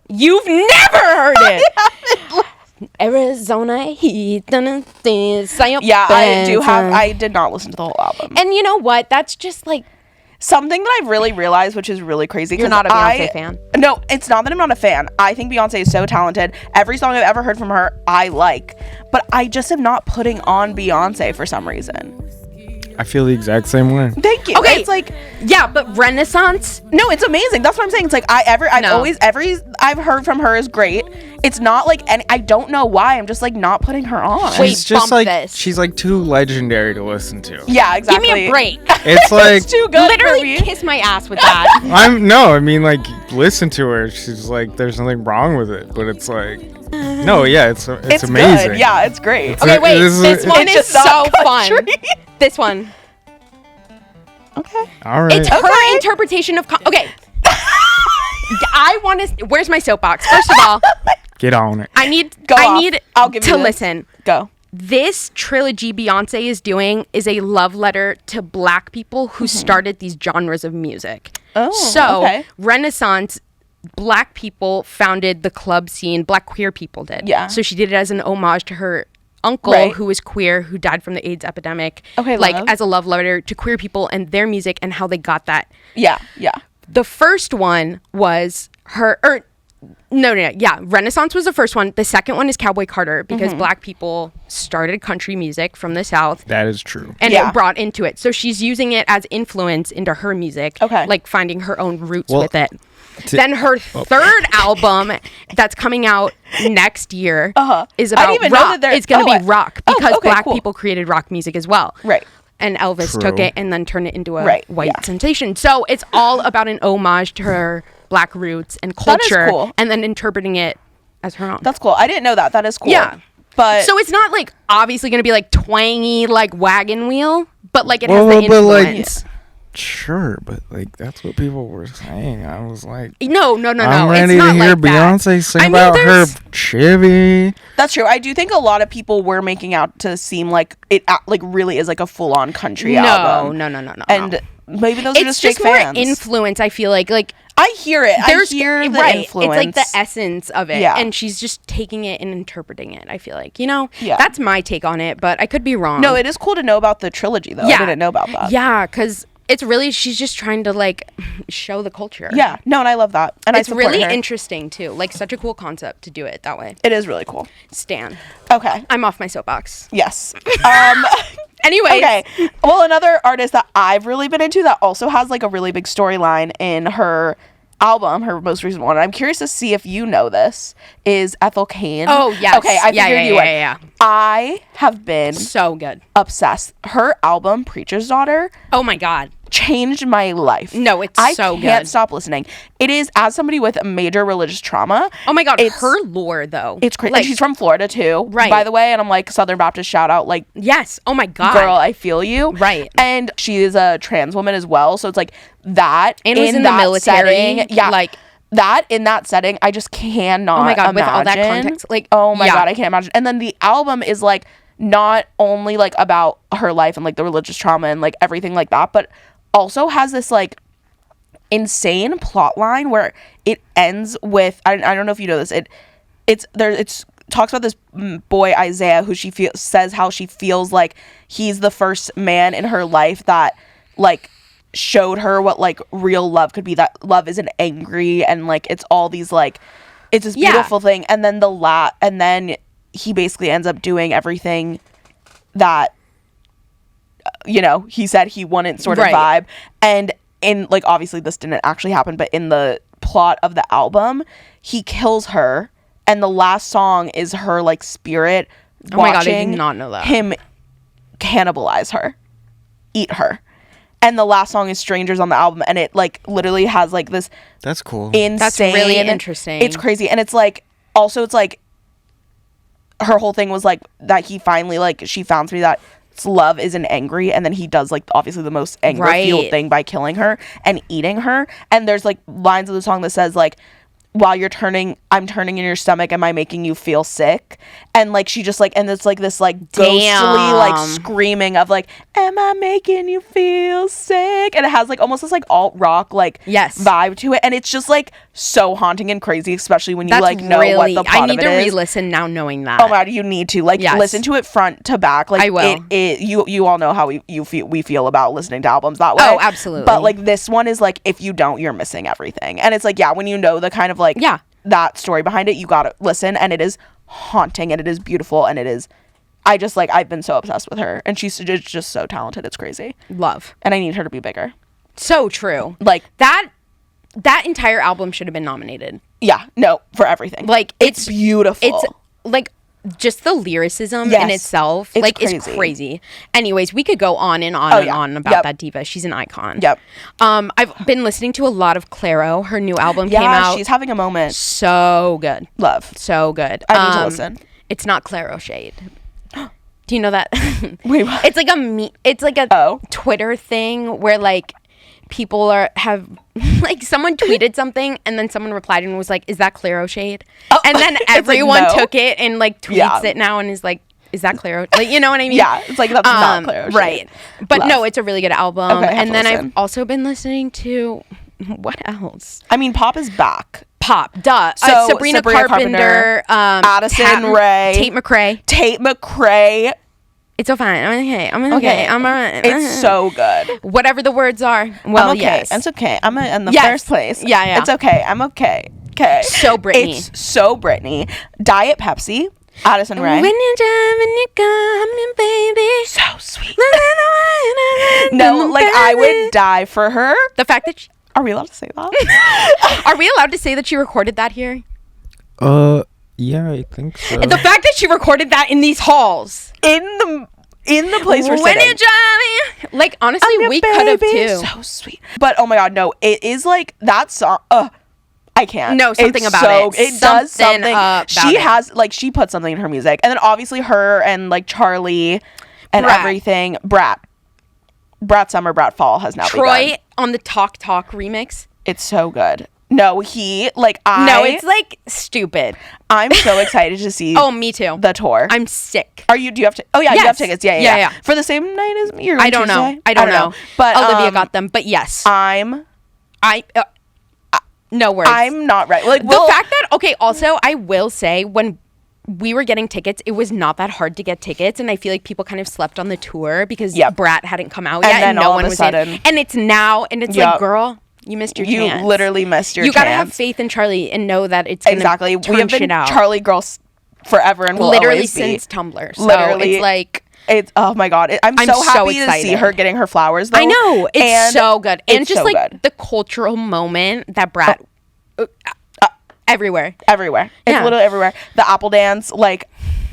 You've never heard it. Arizona heat. Yeah, I did not listen to the whole album. And you know what? That's just like something that I've really realized, which is really crazy. You're not a Beyonce fan. No, it's not that I'm not a fan. I think Beyonce is so talented. Every song I've ever heard from her, I like. But I just am not putting on Beyonce for some reason. I feel the exact same way. Thank you. Okay, it's like but Renaissance. No, it's amazing. That's what I'm saying. It's like I've heard from her is great. It's not like, and I don't know why. I'm just like not putting her on. She's just like she's like too legendary to listen to. Yeah, exactly. Give me a break. It's like it's too good. Literally kiss my ass with that. I mean like listen to her. She's like there's nothing wrong with it, but it's like no, yeah, it's amazing. Good. Yeah, it's great. Okay, wait. This one is so fun. This one. Okay. All right. It's her interpretation of okay. I want to. Where's my soapbox? First of all, get on it. I'll give you listen. Go. This trilogy Beyonce is doing is a love letter to Black people who started these genres of music. Renaissance. Black people founded the club scene. Black queer people did. Yeah. So she did it as an homage to her uncle who was queer, who died from the AIDS epidemic. Okay, as a love letter to queer people and their music and how they got that. Yeah. The first one was Renaissance was the first one. The second one is Cowboy Carter because Black people started country music from the South. That is true. And it brought into it. So she's using it as influence into her music. Okay. Like finding her own roots with it. Then her third album that's coming out next year is about rock. It's going to be rock because Black people created rock music as well. Right. And Elvis took it and then turned it into a white sensation. So it's all about an homage to her Black roots and culture and then interpreting it as her own. That's cool. I didn't know that. That is cool. Yeah. But so it's not like obviously going to be like twangy like wagon wheel, but like it has the influence. sure, but like that's what people were saying. I was like, No. I'm ready it's to not hear like that. Beyonce sing I mean, about her there's- chivy. That's true. I do think a lot of people were making out to seem like it like really is like a full on country album. No. And maybe those are It's just fake just more fans. influence. I feel like I hear it. I hear the right. influence. It's like the essence of it, Yeah. and she's just taking it and interpreting it. I feel like Yeah. that's my take on it, but I could be wrong. No, it is cool to know about the trilogy though. I didn't know about that. Yeah, because it's really she's just trying to like show the culture. Yeah. No, and I love that. And It's I support really her. interesting too. Like such a cool concept to do it that way. It is really cool. Stan. Okay. I'm off my soapbox. Yes. Anyways. Okay. Well, another artist that I've really been into that also has like a really big storyline in her album, her most recent one. I'm curious to see if you know this, is Ethel Cain. Oh, yes. Okay, I figured you would. Yeah. I have been So good. obsessed. Her album, Preacher's Daughter, Oh my God. changed my life. No, it's so I can't good. stop listening. It is, as somebody with a major religious trauma. Oh my God. It's- Her lore though. It's crazy. Like, She's from Florida too, Right. by the way. And I'm like, Southern Baptist shout out, like, yes. Oh my God. girl, I feel you. Right. And she is a trans woman as well. So it's like that. And was in the that military. setting, yeah. Like, that in that setting, I just cannot oh my God, with all that imagine. context, like, oh my yeah. God, I can't imagine. And then the album is like not only like about her life and like the religious trauma and like everything like that, but also has this like insane plot line where it ends with, I don't know if you know this, it's talks about this boy Isaiah who says how she feels like he's the first man in her life that like showed her what like real love could be, that love isn't angry, and like it's all these like it's this beautiful thing. And then and then he basically ends up doing everything that he said he wouldn't, sort of Right. vibe. And in like, obviously this didn't actually happen, but in the plot of the album, he kills her, and the last song is her like spirit Oh my God, I did watching not know that. him cannibalize her, eat her. And the last song is Strangers on the album, and it like literally has like this That's cool. insane, That's really interesting. It's crazy. And it's like, also it's like her whole thing was like that he finally, like, she found somebody that love isn't angry, and then he does like obviously the most anger fueled Right. thing by killing her and eating her. And there's like lines of the song that says like, while I'm turning in your stomach, am I making you feel sick? And like she just like, and it's like this like ghostly like Damn. screaming of like, am I making you feel sick? And it has like almost this like alt rock like Yes. vibe to it, and it's just like so haunting and crazy, especially when you That's like know really, what the plot I need of to it is. re-listen now knowing that. Oh my God, you need to like Yes. listen to it front to back. Like I will. You all know how we feel about listening to albums that way. Oh, absolutely. But like this one is like, if you don't, you're missing everything. And it's like, yeah, when you know the kind of like that story behind it, you gotta listen, and it is haunting, and it is beautiful, and it is. I just like, I've been so obsessed with her, and she's just so talented. It's crazy, Love. and I need her to be bigger. So true. Like That entire album should have been nominated. yeah, no, for everything. Like it's beautiful. It's like just the lyricism Yes. in itself, It's like, crazy. is crazy. Anyways, we could go on and on Oh, and yeah. on about Yep. that diva. She's an icon. Yep. I've been listening to a lot of Clairo. Her new album came Yeah, out. she's having a moment. So good. Love. So good. I need to listen. It's not Clairo shade. Do you know that? Wait, what? It's like it's like a Oh. Twitter thing where like people have like someone tweeted something and then someone replied and was like, "Is that Clairo shade?" And then It's like, everyone no. took it and like tweets Yeah. it now and is like, "Is that Clairo?" Like, you know what I mean? Yeah, it's like, that's not Clairo shade. Right. But Love. no, it's a really good album. Okay, I have and to then listen. I've also been listening to what else? I mean, pop is back. Pop, duh. So, Sabrina Sabrina Carpenter, Addison Rae, Tate McRae. Tate McRae. It's so fine. I'm okay. I'm okay. I'm alright. It's so good. Whatever the words are. Well, I'm okay. yes. It's okay. I'm in the Yes. first place. Yeah, yeah. It's okay. I'm okay. Okay. So Britney. It's so Britney. Diet Pepsi. Addison Rae. When you're driving, you're coming, baby. So sweet. No, like I would die for her. The fact that Are we allowed to say that? are we allowed to say that she recorded that here? Yeah, I think so. The fact that she recorded that in these halls. in the place we're When sitting. you're driving. Like, honestly, I'm your we could have baby. too. So sweet. But oh my God, no, it is like that song. I can't. No, something It's about it. It does Something something. about She it. has like, she put something in her music, and then obviously her and like Charlie and Brat. everything. Brat. Brat Summer, Brat Fall has now Troy begun. on the Talk Talk remix. It's so good. No, No, it's like stupid. I'm so excited to see Oh, me too. the tour. I'm sick. Do you have to? Oh yeah, you have Yes. tickets. Yeah. Yeah. For the same night as me? Or I don't know. Tuesday? I don't know. But Olivia got them. But yes, I'm no words. not right. Like The fact that, okay, also, I will say, when we were getting tickets, it was not that hard to get tickets, and I feel like people kind of slept on the tour because Brat hadn't come out yet, and no one was in. And it's now, and it's like, girl, you missed your chance. You literally missed your chance. You gotta have faith in Charlie and know that it's gonna turn we have been shit out. Charlie girls forever and will literally always be. since Tumblr. So Literally. it's like... It's oh my god! I'm so happy to see her getting her flowers. Though. I know, it's so good, and just so like good. the cultural moment that Brat everywhere. It's literally everywhere. The apple dance, like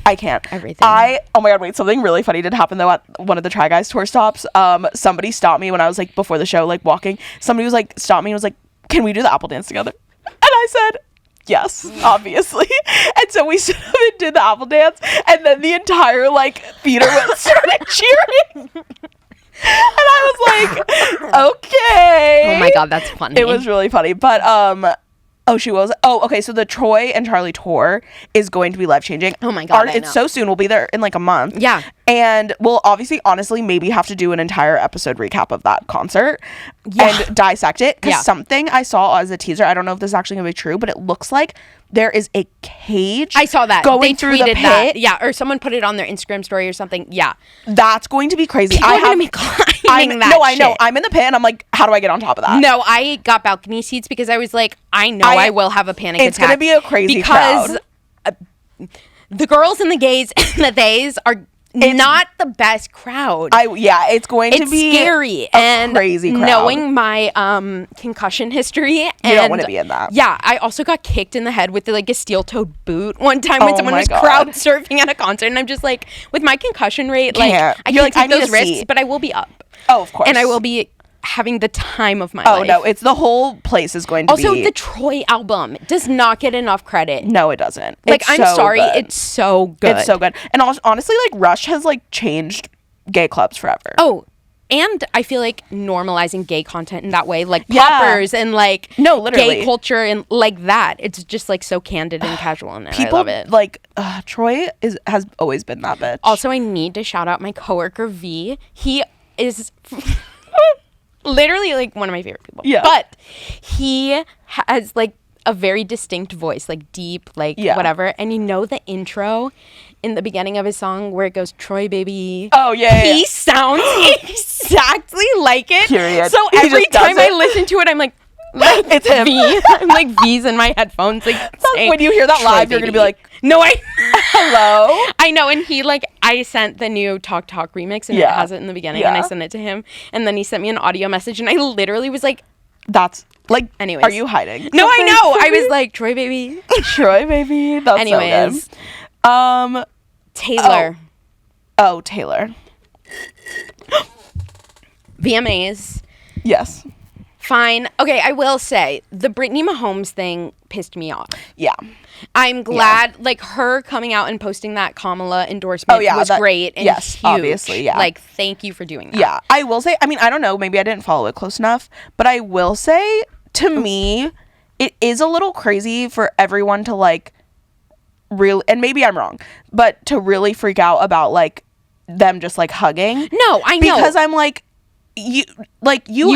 I can't. Everything. Oh my god! Wait, something really funny did happen though at one of the Try Guys tour stops. Somebody stopped me when I was like before the show, like walking. Somebody was like stopped me and was like, "Can we do the apple dance together?" And I said, yes, obviously. And so we stood up and did the apple dance, and then the entire like theater started cheering. And I was like, okay. Oh my god, that's funny. It was really funny. But okay, so the Troy and Charlie tour is going to be life changing. Oh my god, it's so soon. We'll be there in like a month. Yeah. And we'll obviously, honestly, maybe have to do an entire episode recap of that concert and dissect it. Because something I saw as a teaser, I don't know if this is actually going to be true, but it looks like there is a cage. I saw that. Going they through tweeted the pit. that. Yeah, or someone put it on their Instagram story or something. Yeah. That's going to be crazy. People are going to be climbing that I know. shit. I'm in the pit and I'm like, how do I get on top of that? No, I got balcony seats because I was like, I know I will have a panic attack. It's going to be a crazy crowd. The girls and the gays and the theys are not the best crowd. It's going to be scary and crazy crowd. Knowing my concussion history, and you don't want to be in that. Yeah, I also got kicked in the head with a steel-toed boot one time when someone was God. crowd surfing at a concert, and I'm just like, with my concussion rate, like I can't take those risks, but I will be up. Oh, of course, and I will be having the time of my life. Oh no, it's the whole place is going to also, be. the Troy album does not get enough credit. No, it doesn't. Like, I'm sorry, it's so good. It's so good. And honestly, like, Rush has like changed gay clubs forever. Oh, and I feel like normalizing gay content in that way, like poppers and like literally gay culture and like that. It's just like so candid and casual, and I love it. Like Troy has always been that bitch. Also, I need to shout out my coworker V. He is literally like one of my favorite people. Yeah. But he has like a very distinct voice, like deep, like whatever. And you know the intro in the beginning of his song where it goes, Troy baby. Oh yeah. He sounds exactly like it. Period. So every time I listen to it, I'm like it's him. V. I'm like V's in my headphones. Like when you hear that live, you're gonna be like, no, hello. I know, and he I sent the new Talk Talk remix, and it has it in the beginning, and I sent it to him, and then he sent me an audio message, and I literally was like, that's like, anyways, are you hiding? No, I know. I was like, Troy baby. Troy baby. That's anyways, so good. Taylor. Oh, Taylor. VMAs. Yes. Fine. Okay, I will say the Brittany Mahomes thing pissed me off. Yeah. I'm glad, like, her coming out and posting that Kamala endorsement was great and huge. Obviously, yeah. Like, thank you for doing that. Yeah, I will say, I mean, I don't know, maybe I didn't follow it close enough, but I will say, to me, it is a little crazy for everyone to, like, really, and maybe I'm wrong, but to really freak out about, like, them just, like, hugging. No, I know. Because I'm like, you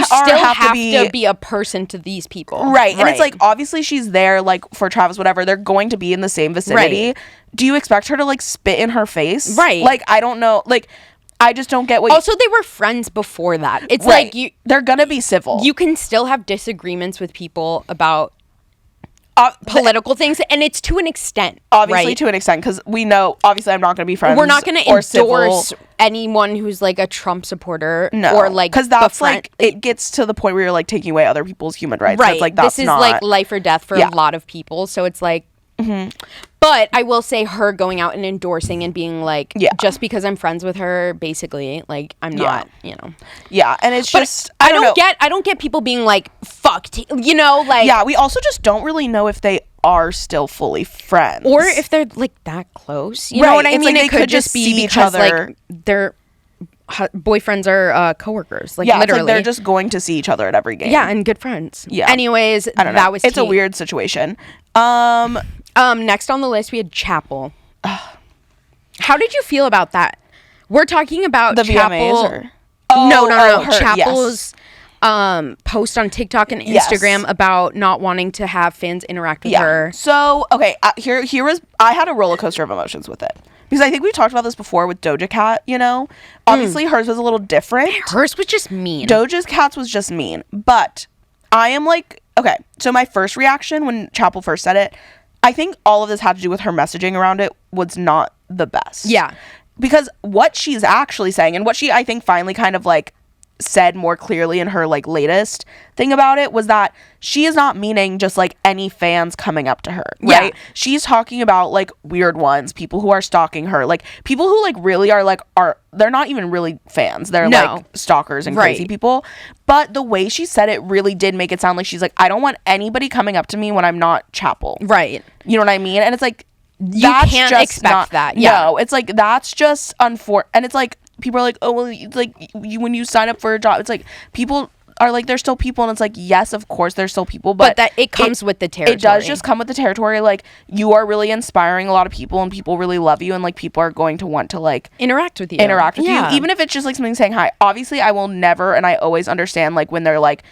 still have to be a person to these people, right? And it's like, obviously she's there like for Travis, whatever, they're going to be in the same vicinity, right. Do you expect her to like spit in her face, right? Like, I don't know, like, I just don't get what also they were friends before that. It's right. Like they're gonna be civil. You can still have disagreements with people about political things, and it's to an extent, obviously, right? To an extent, because we know, obviously, I'm not going to be friends. We're not going to endorse anyone who's like a Trump supporter, or like, because that's like, it gets to the point where you're like taking away other people's human rights, right? Like, this is like life or death for a lot of people, so it's like. Mm-hmm. But I will say, her going out and endorsing and being like, just because I'm friends with her, basically, like, I'm not, you know. Yeah, and it's just, I don't get people being like, fucked, you know, like. Yeah, we also just don't really know if they are still fully friends, or if they're like that close. You know what I mean? Like, it could just be because like they're boyfriends are coworkers. Like, yeah, literally. it's like they're just going to see each other at every game. Yeah, and good friends. Yeah. Anyways, I don't know. that was It's a tea. weird situation. Next on the list, we had Chapel. How did you feel about that? We're talking about The Chapel. VMAs or? No. Her, Chapel's yes. post on TikTok and Yes. Instagram about not wanting to have fans interact with her. So, okay, here was, I had a roller coaster of emotions with it. Because I think we've talked about this before with Doja Cat, you know? Obviously, hers was a little different. Hers was just mean. Doja's Cat's was just mean. But I am like, okay, so my first reaction when Chapel first said it, I think all of this had to do with her messaging around it was not the best. Yeah. Because what she's actually saying, and what she, I think, finally kind of like said more clearly in her like latest thing about it, was that she is not meaning just like any fans coming up to her, right? Yeah. She's talking about like weird ones, people who are stalking her, like people who like really are like, they're not even really fans, they're like stalkers and crazy people. But the way she said it really did make it sound like she's like, I don't want anybody coming up to me when I'm not Chapel, Right. you know what I mean? And it's like, You can't expect that. Yeah. No, it's like, that's just and it's like, people are like, oh, well, it's like, when you sign up for a job, it's like, people are like, they're still people, and it's like, yes, of course, they're still people, but that it comes with the territory. It does just come with the territory. Like, you are really inspiring a lot of people, and people really love you, and like, people are going to want to like interact with you, even if it's just like something saying hi. Obviously, I will never, and I always understand like when they're like,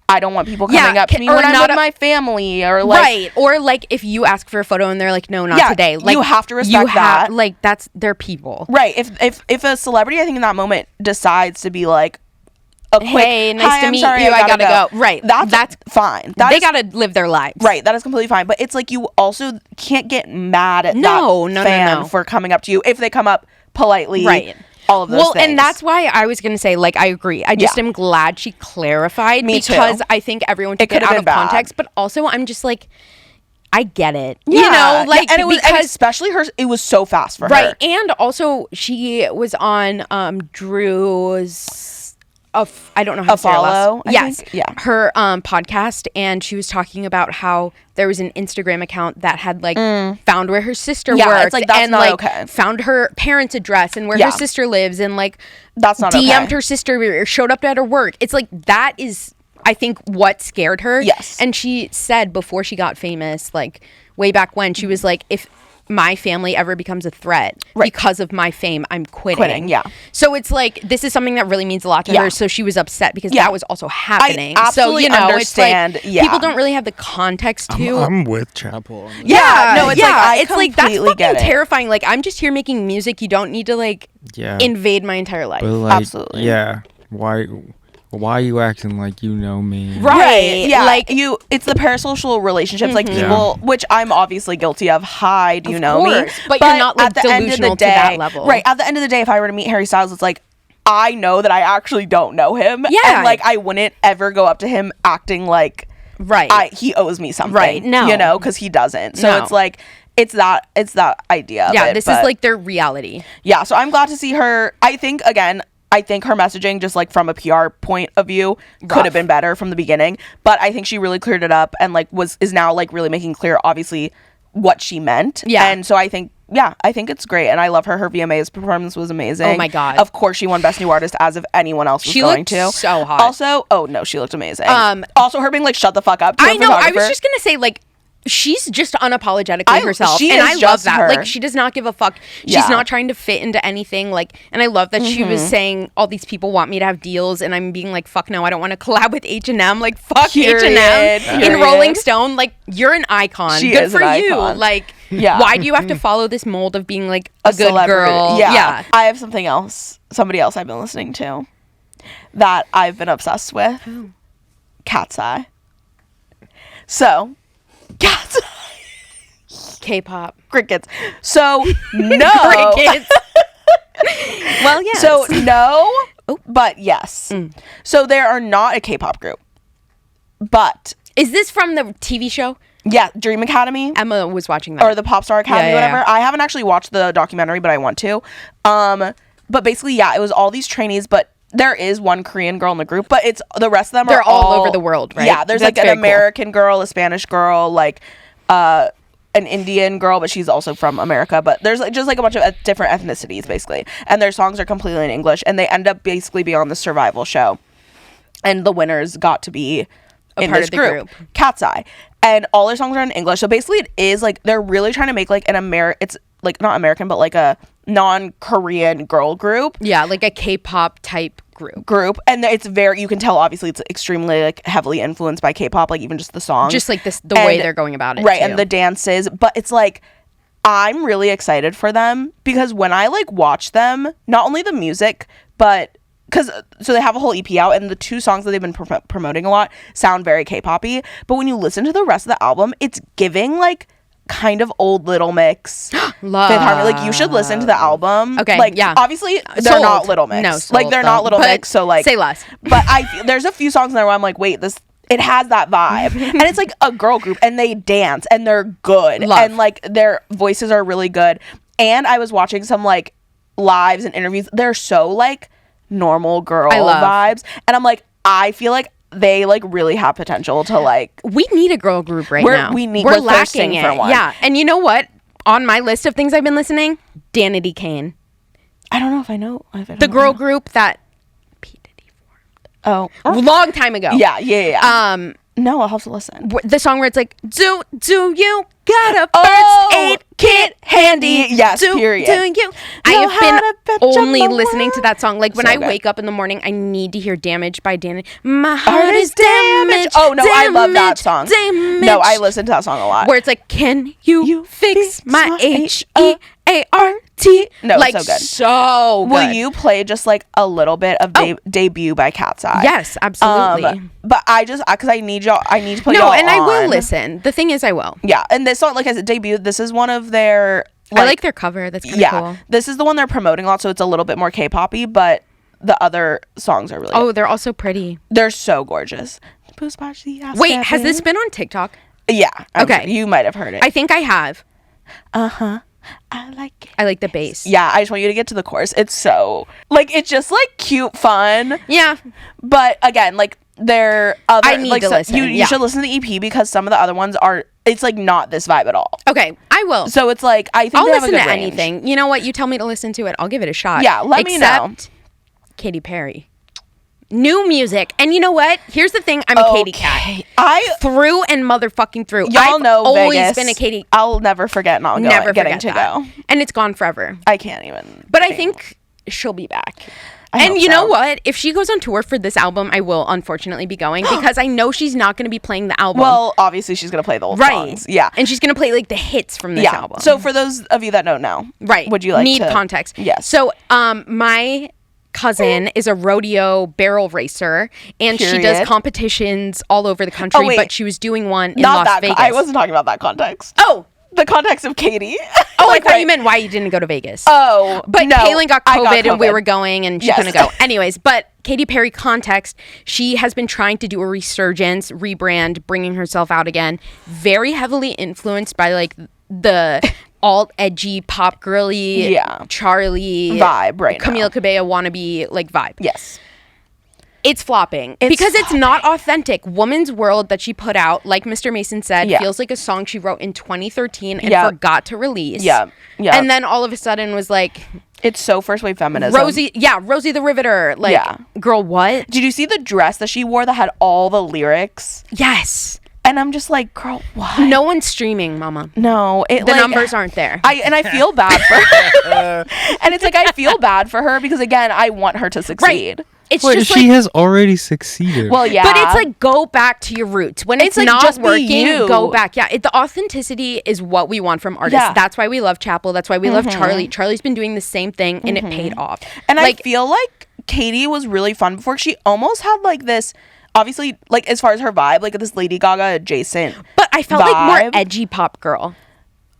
I don't want people coming up to me when I'm with my family, or like, right, or like if you ask for a photo and they're like, no, not today. Like, you have to respect that. Like, that's their people, right? If a celebrity, I think in that moment decides to be like, a quick, hey, nice to I'm meet sorry, you, I gotta go. Right, that's fine. They gotta live their lives. Right, that is completely fine. But it's like, you also can't get mad at that fan for coming up to you if they come up politely. Right. All of those things. And that's why I was gonna say, like, I agree. I just am glad she clarified. Me because too. I think everyone took it out of context. But also, I'm just like, I get it. Yeah. You know, like, and it was, because especially hers, it was so fast for her. right. And also, she was on Drew's. I don't know how to say her last. Yes, think? Yeah. Her podcast, and she was talking about how there was an Instagram account that had like found where her sister worked, it's like, that's and not like okay. found her parents' address and where her sister lives, and like that's not DM'd okay. her sister or showed up at her work. It's like, that is, I think, what scared her. Yes. And she said before she got famous, like way back when, she was like, if my family ever becomes a threat because of my fame, I'm quitting. Yeah. So it's like, this is something that really means a lot to her. So she was upset because that was also happening. I absolutely so, you know, understand. It's like, people don't really have the context to. I'm with Chapel. No, it's like, it's like, that's fucking terrifying. Like, I'm just here making music. You don't need to like invade my entire life. But, like, absolutely. Yeah. Why are you acting like you know me? Right. Yeah. Like, it's the parasocial relationships, like people, which I'm obviously guilty of. Hi, do you know me? But you're not like delusional to that level. Right. At the end of the day, if I were to meet Harry Styles, it's like, I know that I actually don't know him. Yeah. And like, I wouldn't ever go up to him acting like he owes me something. Right. No. You know, because he doesn't. So it's like, it's that idea of it. This is like their reality. Yeah. So I'm glad to see her. I think her messaging, just like from a PR point of view, could have been better from the beginning. But I think she really cleared it up and like is now like really making clear, obviously, what she meant. Yeah. And so I think it's great. And I love her. Her VMA's performance was amazing. Oh my God. Of course, she won Best New Artist, as if anyone else was going to. She looked so hot. Also, oh no, she looked amazing. Also, her being like, shut the fuck up to I know. I was just going to say, like, she's just unapologetically herself, and I love that. Like, she does not give a fuck. She's not trying to fit into anything. Like, and I love that she was saying, all these people want me to have deals, and I'm being like, fuck no, I don't want to collab with H&M. Like, fuck H&M in Rolling Stone. Like, you're an icon. Good for you. Like, why do you have to follow this mold of being like a good girl? Yeah. I have somebody else I've been listening to that I've been obsessed with. Cat's Eye. So, Cat's Eye. K-pop. Crickets. So, no. Crickets. Well, yes. So, no, but yes. So, they are not a K-pop group. But. Is this from the TV show? Yeah, Dream Academy. Emma was watching that. Or the Popstar Academy, whatever. I haven't actually watched the documentary, but I want to. But basically, it was all these trainees, but there is one Korean girl in the group, but it's the rest of them they're all over the world, right? Yeah, there's like an American girl, a Spanish girl, like an Indian girl, but she's also from America. But there's like just like a bunch of different ethnicities basically, and their songs are completely in English, and they end up basically being on the survival show, and the winners got to be in part this of the group, group. Cat's Eye, and all their songs are in English. So basically, it is like they're really trying to make like it's like not American, but like a non-Korean girl group. Yeah, like a K-pop type group. And it's very, you can tell obviously it's extremely like heavily influenced by K-pop, like even just the songs. Just like the way they're going about it. Right, too. and the dances. But it's like, I'm really excited for them because when I like watch them, not only the music, but so they have a whole EP out, and the 2 songs that they've been promoting a lot sound very K-poppy. But when you listen to the rest of the album, it's giving like kind of old Little Mix, Love. Fifth Harmony. Like you should listen to the album. Okay, like yeah. Obviously they're Sold. not Little Mix. No, like sold, they're though. not Little But Mix. So like say less. But there's a few songs in there where I'm like, wait, it has that vibe, and it's like a girl group, and they dance, and they're good, Love. and like their voices are really good. And I was watching some like lives and interviews. They're so like normal girl vibes, and I'm like, I feel like they like really have potential to like. We need a girl group right now. We're lacking for it. one. Yeah, and you know what? On my list of things I've been listening, Danity Kane, I don't know if I know the girl group that P Diddy formed. Oh, Long time ago. Yeah. No, I'll have to listen. The song where it's like, do you got a Oh, first aid kit handy? Yes, period. Do you? I Know have how to been bet only on the listening to that song. Like when So I good. wake up in the morning, I need to hear "Damaged" by Danny. My heart is damaged. Oh no, I love that damaged, song. Damaged. No, I listen to that song a lot. Where it's like, can you fix my HEART? No, like, so good. So good. Will you play just like a little bit of Debut by Cat's Eye? Yes, absolutely. But I just because I need to put No, y'all and I will on. listen. The thing is, I will. Yeah, and this song, like I said, Debut. This is one of their. I like their cover. That's kind of cool. This is the one they're promoting a lot, so it's a little bit more K-poppy, but the other songs are really. Oh, they're also pretty. They're so gorgeous. Wait, has this been on TikTok? Yeah. Okay. You might have heard it. I think I have. I like it. I like the bass. Yeah, I just want you to get to the chorus. It's so like it's just like cute fun. Yeah. But again, like they're other I need like to listen. You should listen to the EP because some of the other ones are it's like not this vibe at all. Okay, I will. So it's like I think I'll they have a listen good to range. anything. You know what? You tell me to listen to it. I'll give it a shot. Yeah, let me know. Except Katy Perry. New music. And you know what? Here's the thing. I'm a Katy cat. I Through and motherfucking through. y'all I've know always Vegas. been a Katy. I'll never forget not going, Never getting forget to that. go. And it's gone forever. I can't even. But I think she'll be back. I And hope you know so. what? If she goes on tour for this album, I will unfortunately be going because I know she's not going to be playing the album. Well, obviously she's gonna play the old songs. Yeah. And she's going to play like the hits from this album. So for those of you that don't know, right. Would you like need to context? Yes. So my cousin is a rodeo barrel racer and she does Period. competitions all over the country, wait. but she was doing one in Not Las that Vegas. I wasn't talking about that context. Oh, The context of Katy. oh, I thought you meant why you didn't go to Vegas. Oh, But no, Cailyn got I COVID, and we were going, and she Yes. couldn't go. Anyways, but Katy Perry context, she has been trying to do a resurgence, rebrand, bringing herself out again. Very heavily influenced by like the alt edgy pop girly, Charlie vibe right now. Camila Cabello wannabe like vibe. Yes. It's flopping because it's not authentic. Woman's World that she put out, like Mr. Mason said, feels like a song she wrote in 2013 and forgot to release. Yeah. And then all of a sudden was like, it's so first wave feminism. Rosie the Riveter. Like, girl, what? Did you see the dress that she wore that had all the lyrics? Yes. And I'm just like, girl, what? No one's streaming, mama. No, The numbers aren't there. I feel bad for her. And it's like I feel bad for her because again, I want her to succeed. Right. It's Wait, just she like, has already succeeded. Well, yeah. but it's like go back to your roots. When it's like, not just be working, you. go back. Yeah, the authenticity is what we want from artists. Yeah. That's why we love Chapel. That's why we love Charlie. Charlie's been doing the same thing, and it paid off. And like, I feel like Katy was really fun before. She almost had like this, obviously, like as far as her vibe, like this Lady Gaga adjacent. but I felt like more vibe. edgy pop girl.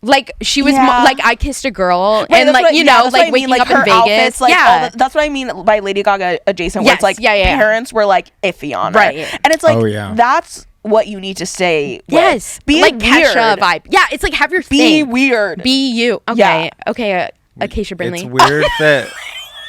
Like she was Yeah. like I Kissed a Girl, Right, and that's like what- you yeah, know, that's what like I waking mean, like up in her Vegas. outfits, like, Yeah, that's what I mean by Lady Gaga adjacent. Where Yes, it's like yeah. parents were like iffy on her, Right. and it's like Oh, yeah. that's what you need to stay. With. yes, be like weird. Kesha vibe. Yeah, it's like have your Be thing. weird. Be you. Okay, Yeah. okay. Acacia it's Brinley. weird that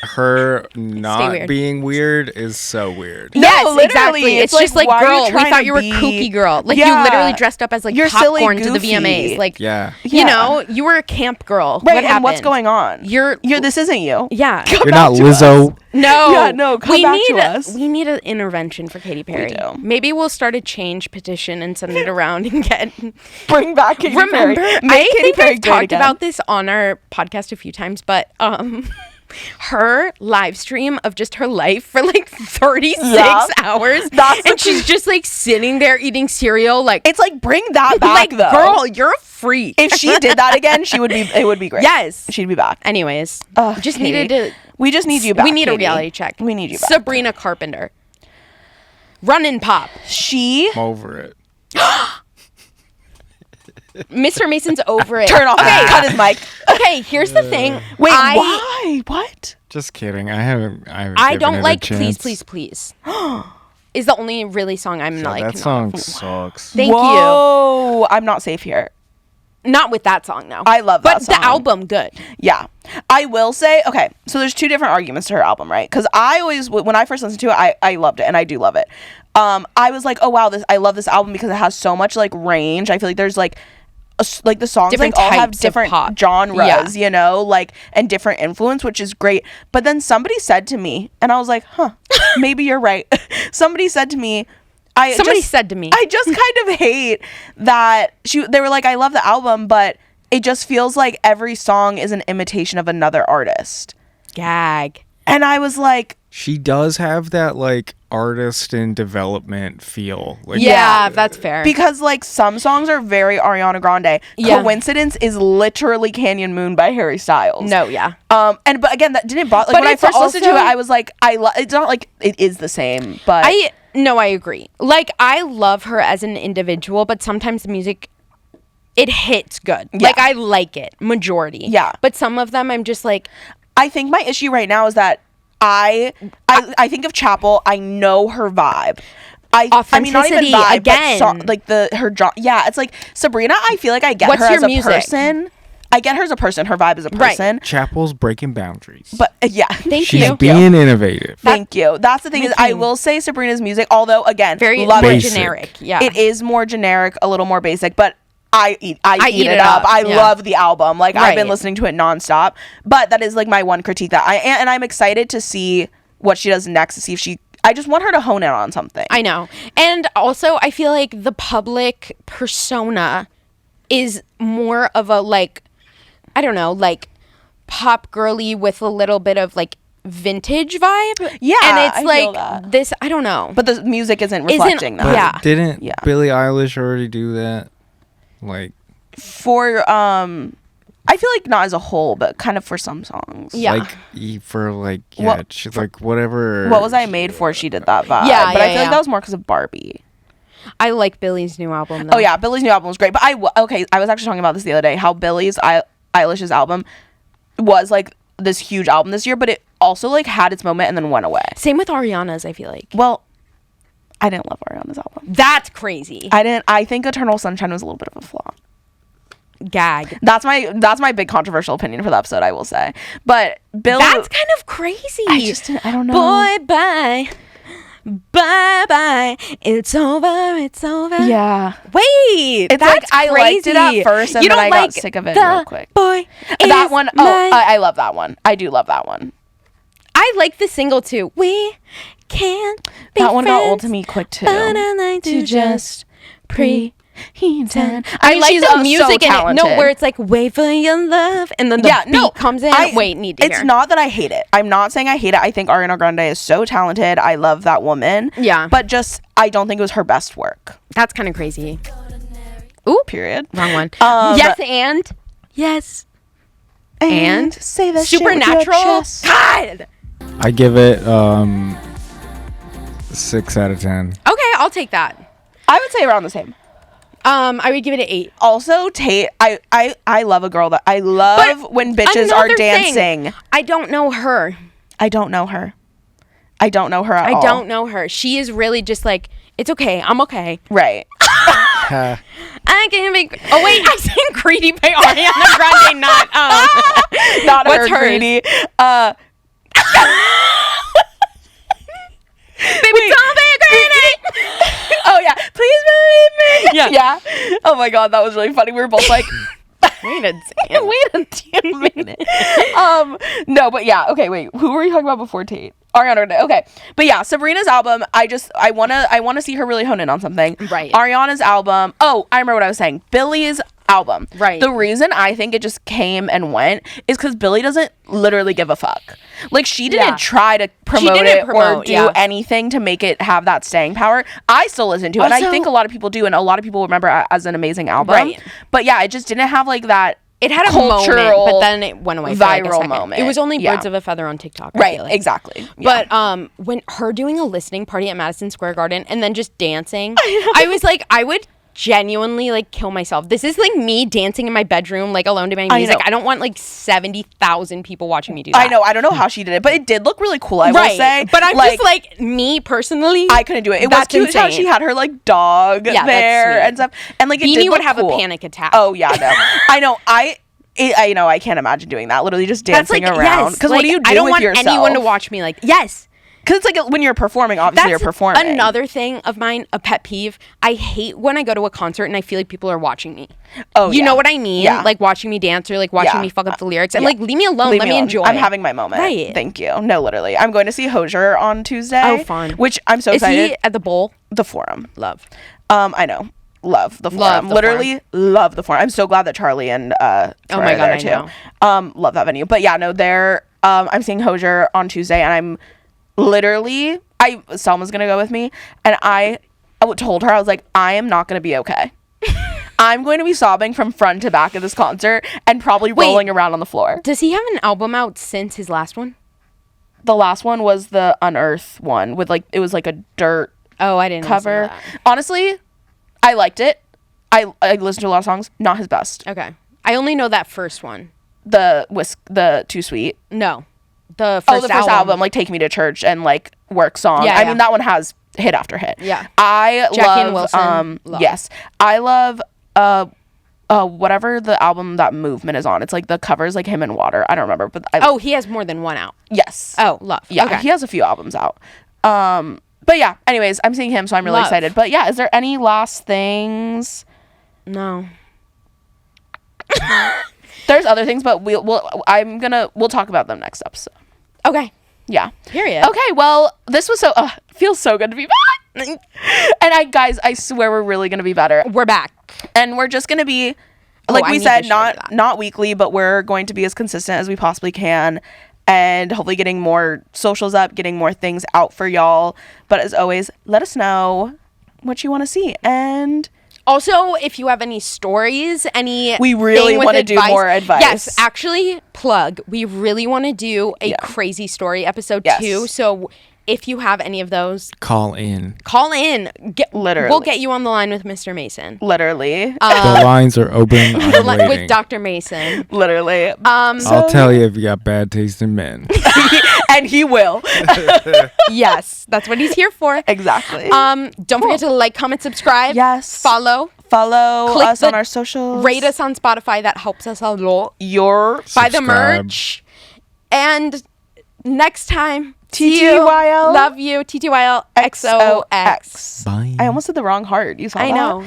her not weird. being weird is so weird. Yes, literally, exactly. It's it's just like, like, why are you girl, we trying thought to you were be- kooky girl. Like, Yeah. you literally dressed up as, like, You're silly, popcorn to the goofy. VMAs. Like, Yeah. you know, you were a camp girl. Right, What and what's happened? going on? You're This isn't you. yeah. You're not Lizzo. No. Yeah, no, come back to us. We need an intervention for Katy Perry. do. Maybe we'll start a change petition and send it around and get. Bring back Katy Remember, Perry. I Make Katy think Perry I've great talked again. about this on our podcast a few times, but her live stream of just her life for like 36 Yeah. hours, That's and she's just like sitting there eating cereal, like It's like, bring that back, like though. girl, you're a freak. If she did that again, it would be great. Yes. She'd be back. Anyways, Ugh, just Katy. needed to. We just need you back. We need a Katy. reality check. We need you back. Sabrina Carpenter. Run and pop. She I'm over it. Mr. Mason's over it. turn off. Okay, Cut his mic. okay. Here's the thing. Wait, I, why? What? Just kidding. I haven't I given don't it a like Please, chance. Please, Please. Is the only really song I'm Yeah, like. that not- song sucks. Thank you. Whoa, I'm not safe here. Not with that song, no. I love that But song. the album, good. Yeah. I will say, okay, so there's two different arguments to her album, right? Because I always, when I first listened to it, I loved it, and I do love it. I was like, oh wow, I love this album because it has so much like range. I feel like there's like the songs Different like all have types of different pop. genres, Yeah. you know, like, and different influence, which is great. But then somebody said to me, and I was like, huh, maybe you're right. Somebody said to me, Somebody said to me. I just kind of hate that they were like, I love the album, but it just feels like every song is an imitation of another artist. Gag. And I was like, She does have that like artist in development feel. Like, Yeah, that's fair. because like some songs are very Ariana Grande. Yeah. Coincidence is literally Canyon Moon by Harry Styles. No, yeah. But again, that didn't bother. Like, But when I it's first listened to it, also- I was like, it's not like it is the same, but I agree. Like, I love her as an individual, but sometimes the music, it hits good. Yeah. Like, I like it, majority. Yeah. But some of them, I'm just like, I think my issue right now is that I think of Chapel. I know her vibe. I mean, not even Authenticity, vibe, again. but like yeah. It's like Sabrina. I feel like I get What's her your as a music? person. I get her as a person. Her vibe as a Right. person. Chapel's breaking boundaries. But yeah, thank She's you. being innovative. thank you. That's the thing Me is, I too. will say Sabrina's music, although again, Very love more it. Basic. generic. Yeah. It is more generic, a little more basic, but I eat eat it up. I yeah. love the album. Like, I've been Right. listening to it nonstop. But that is like my one critique that and I'm excited to see what she does next, to see if I just want her to hone in on something. I know. And also, I feel like the public persona is more of a, like, I don't know, like, pop girly with a little bit of, like, vintage vibe. Yeah, And it's I feel like, that. this, I don't know. But the music isn't reflecting But that. yeah. didn't Yeah. Billie Eilish already do that? Like, For I feel like not as a whole, but kind of for some songs. Yeah. like for like yeah, What- she's like whatever. What was I made for? She did that vibe. Yeah, but I yeah, feel like yeah. that was more because of Barbie. I like Billie's new album, though. Oh yeah, Billie's new album was great. But I was actually talking about this the other day. How Eilish's album was like this huge album this year, but it also like had its moment and then went away. Same with Ariana's, I feel like. Well, I didn't love Ariana's album. That's crazy. I think Eternal Sunshine was a little bit of a flaw. Gag. That's my big controversial opinion for the episode, I will say. But Billie, That's kind of crazy. I don't know. Boy, bye. Bye bye. It's over. It's over. Yeah. Wait. It's that's like I liked it crazy. at first and You then don't I got like sick of it the real quick. Boy, That is one, mine. I love that one. I do love that one. I like the single too. We can't be That one got old friends, to me quick too. but I like to just pretend. I mean, like she's the music so in it. No, talented. wait for wait for your love, and then the beat comes in. Wait, need to It's hear. not that I hate it. I'm not saying I hate it. I think Ariana Grande is so talented. I love that woman. Yeah. But just, I don't think it was her best work. That's kind of crazy. Ooh, Period. wrong one. Um, yes, and yes, and say that shit with your supernatural. chest. God. I give it 6 out of 10. Okay, I'll take that. I would say around the same. I would give it an 8. Also, Tate, I love a girl that I love when bitches are Another thing, dancing. I don't know her. I don't know her. I don't know her at all. I don't know her. She is really just like, it's okay. I'm okay. Right. Ha. I can be. Oh wait, I sang "Greedy" by Ariana Grande, not Not What's her hers? greedy. Baby, don't be greedy. Oh yeah, please believe me. Yeah. Yeah. Oh my god, that was really funny. We were both like, Wait a damn minute. No, but yeah. Okay, wait. Who were you talking about before Tate? Ariana. Okay, but yeah, Sabrina's album. I wanna see her really hone in on something. Right. Ariana's album. Oh, I remember what I was saying. Billy's album. Right. The reason I think it just came and went is because Billy doesn't literally give a fuck. Like, she didn't try to promote it or do anything to make it have that staying power. I still listen to it, and I think a lot of people do, and a lot of people remember it as an amazing album. Right. But yeah, it just didn't have like that. It had a cultural moment, but then it went away for like a viral second. moment. It was only birds of a feather on TikTok. I Right, feel like. exactly. Yeah. But when her doing a listening party at Madison Square Garden and then just dancing, I was like, I would genuinely like kill myself. This is like me dancing in my bedroom, like alone to my music. I don't want like 70,000 people watching me do that. I know. I don't know how she did it, but it did look really cool, I will say. But I'm just like, me personally, I couldn't do it. It was cute how she had her like dog there and stuff. And like, it Beanie did look would have cool. a panic attack. Oh yeah, no. I know. I know. I can't imagine doing that. Literally just dancing around. Because what do you do I don't with want yourself? anyone to watch me like, yes. Because it's like when you're performing, obviously you're performing. Another thing of mine, a pet peeve. I hate when I go to a concert and I feel like people are watching me. Oh, you know what I mean? Yeah. Like watching me dance or like watching me fuck up the lyrics. And like, leave me alone. Let me enjoy. I'm having my moment. Right. Thank you. No, literally. I'm going to see Hozier on Tuesday. Oh, fun. Which I'm so excited. Is he at the bowl? The Forum. Love. I know. Love the Forum. Literally love the Forum. I'm so glad that Charlie and Troy oh my god, are there too. Love that venue. But yeah, no, they're I'm seeing Hozier on Tuesday, and I'm literally Selma's gonna go with me, and I told her, I was like, I am not gonna be okay. I'm going to be sobbing from front to back of this concert and probably rolling around on the floor. Does he have an album out since his last one? The last one was the Unearth one with like, it was like a dirt I didn't cover. Honestly, I liked it. I listened to a lot of songs. Not his best. Okay. I only know that first one. The Too Sweet. No. The first album, like Take Me to Church and like Work Song. I mean, that one has hit after hit. Yeah. I Jackie and love Wilson. Yes. I love whatever the album that Movement is on. It's like the covers like him and Water. I don't remember, but he has more than one out. Yes. Oh, love. Yeah, okay. he has a few albums out. But yeah, anyways, I'm seeing him, so I'm really excited. But yeah, is there any last things? No. There's other things, but we'll talk about them next episode. Okay. Yeah. Period. Okay, well, this was feels so good to be back. And I swear we're really going to be better. We're back. And we're just going to be, like we said, not weekly, but we're going to be as consistent as we possibly can. And hopefully getting more socials up, getting more things out for y'all. But as always, let us know what you want to see. And also, if you have any stories, we really want to do more advice. Yes, actually, plug. We really want to do a crazy story episode too. So if you have any of those, call in. Literally, we'll get you on the line with Mr. Mason. Literally, the lines are open. With Dr. Mason. Literally. I'll tell you if you got bad taste in men. And he will. Yes, that's what he's here for. Exactly. Don't forget to like, comment, subscribe. Yes. Follow Click us on our socials. Rate us on Spotify. That helps us a lot. Buy the merch. And next time, TTYL. Love you. TTYL XOX. Bye. I almost did the wrong heart. You saw that? I know.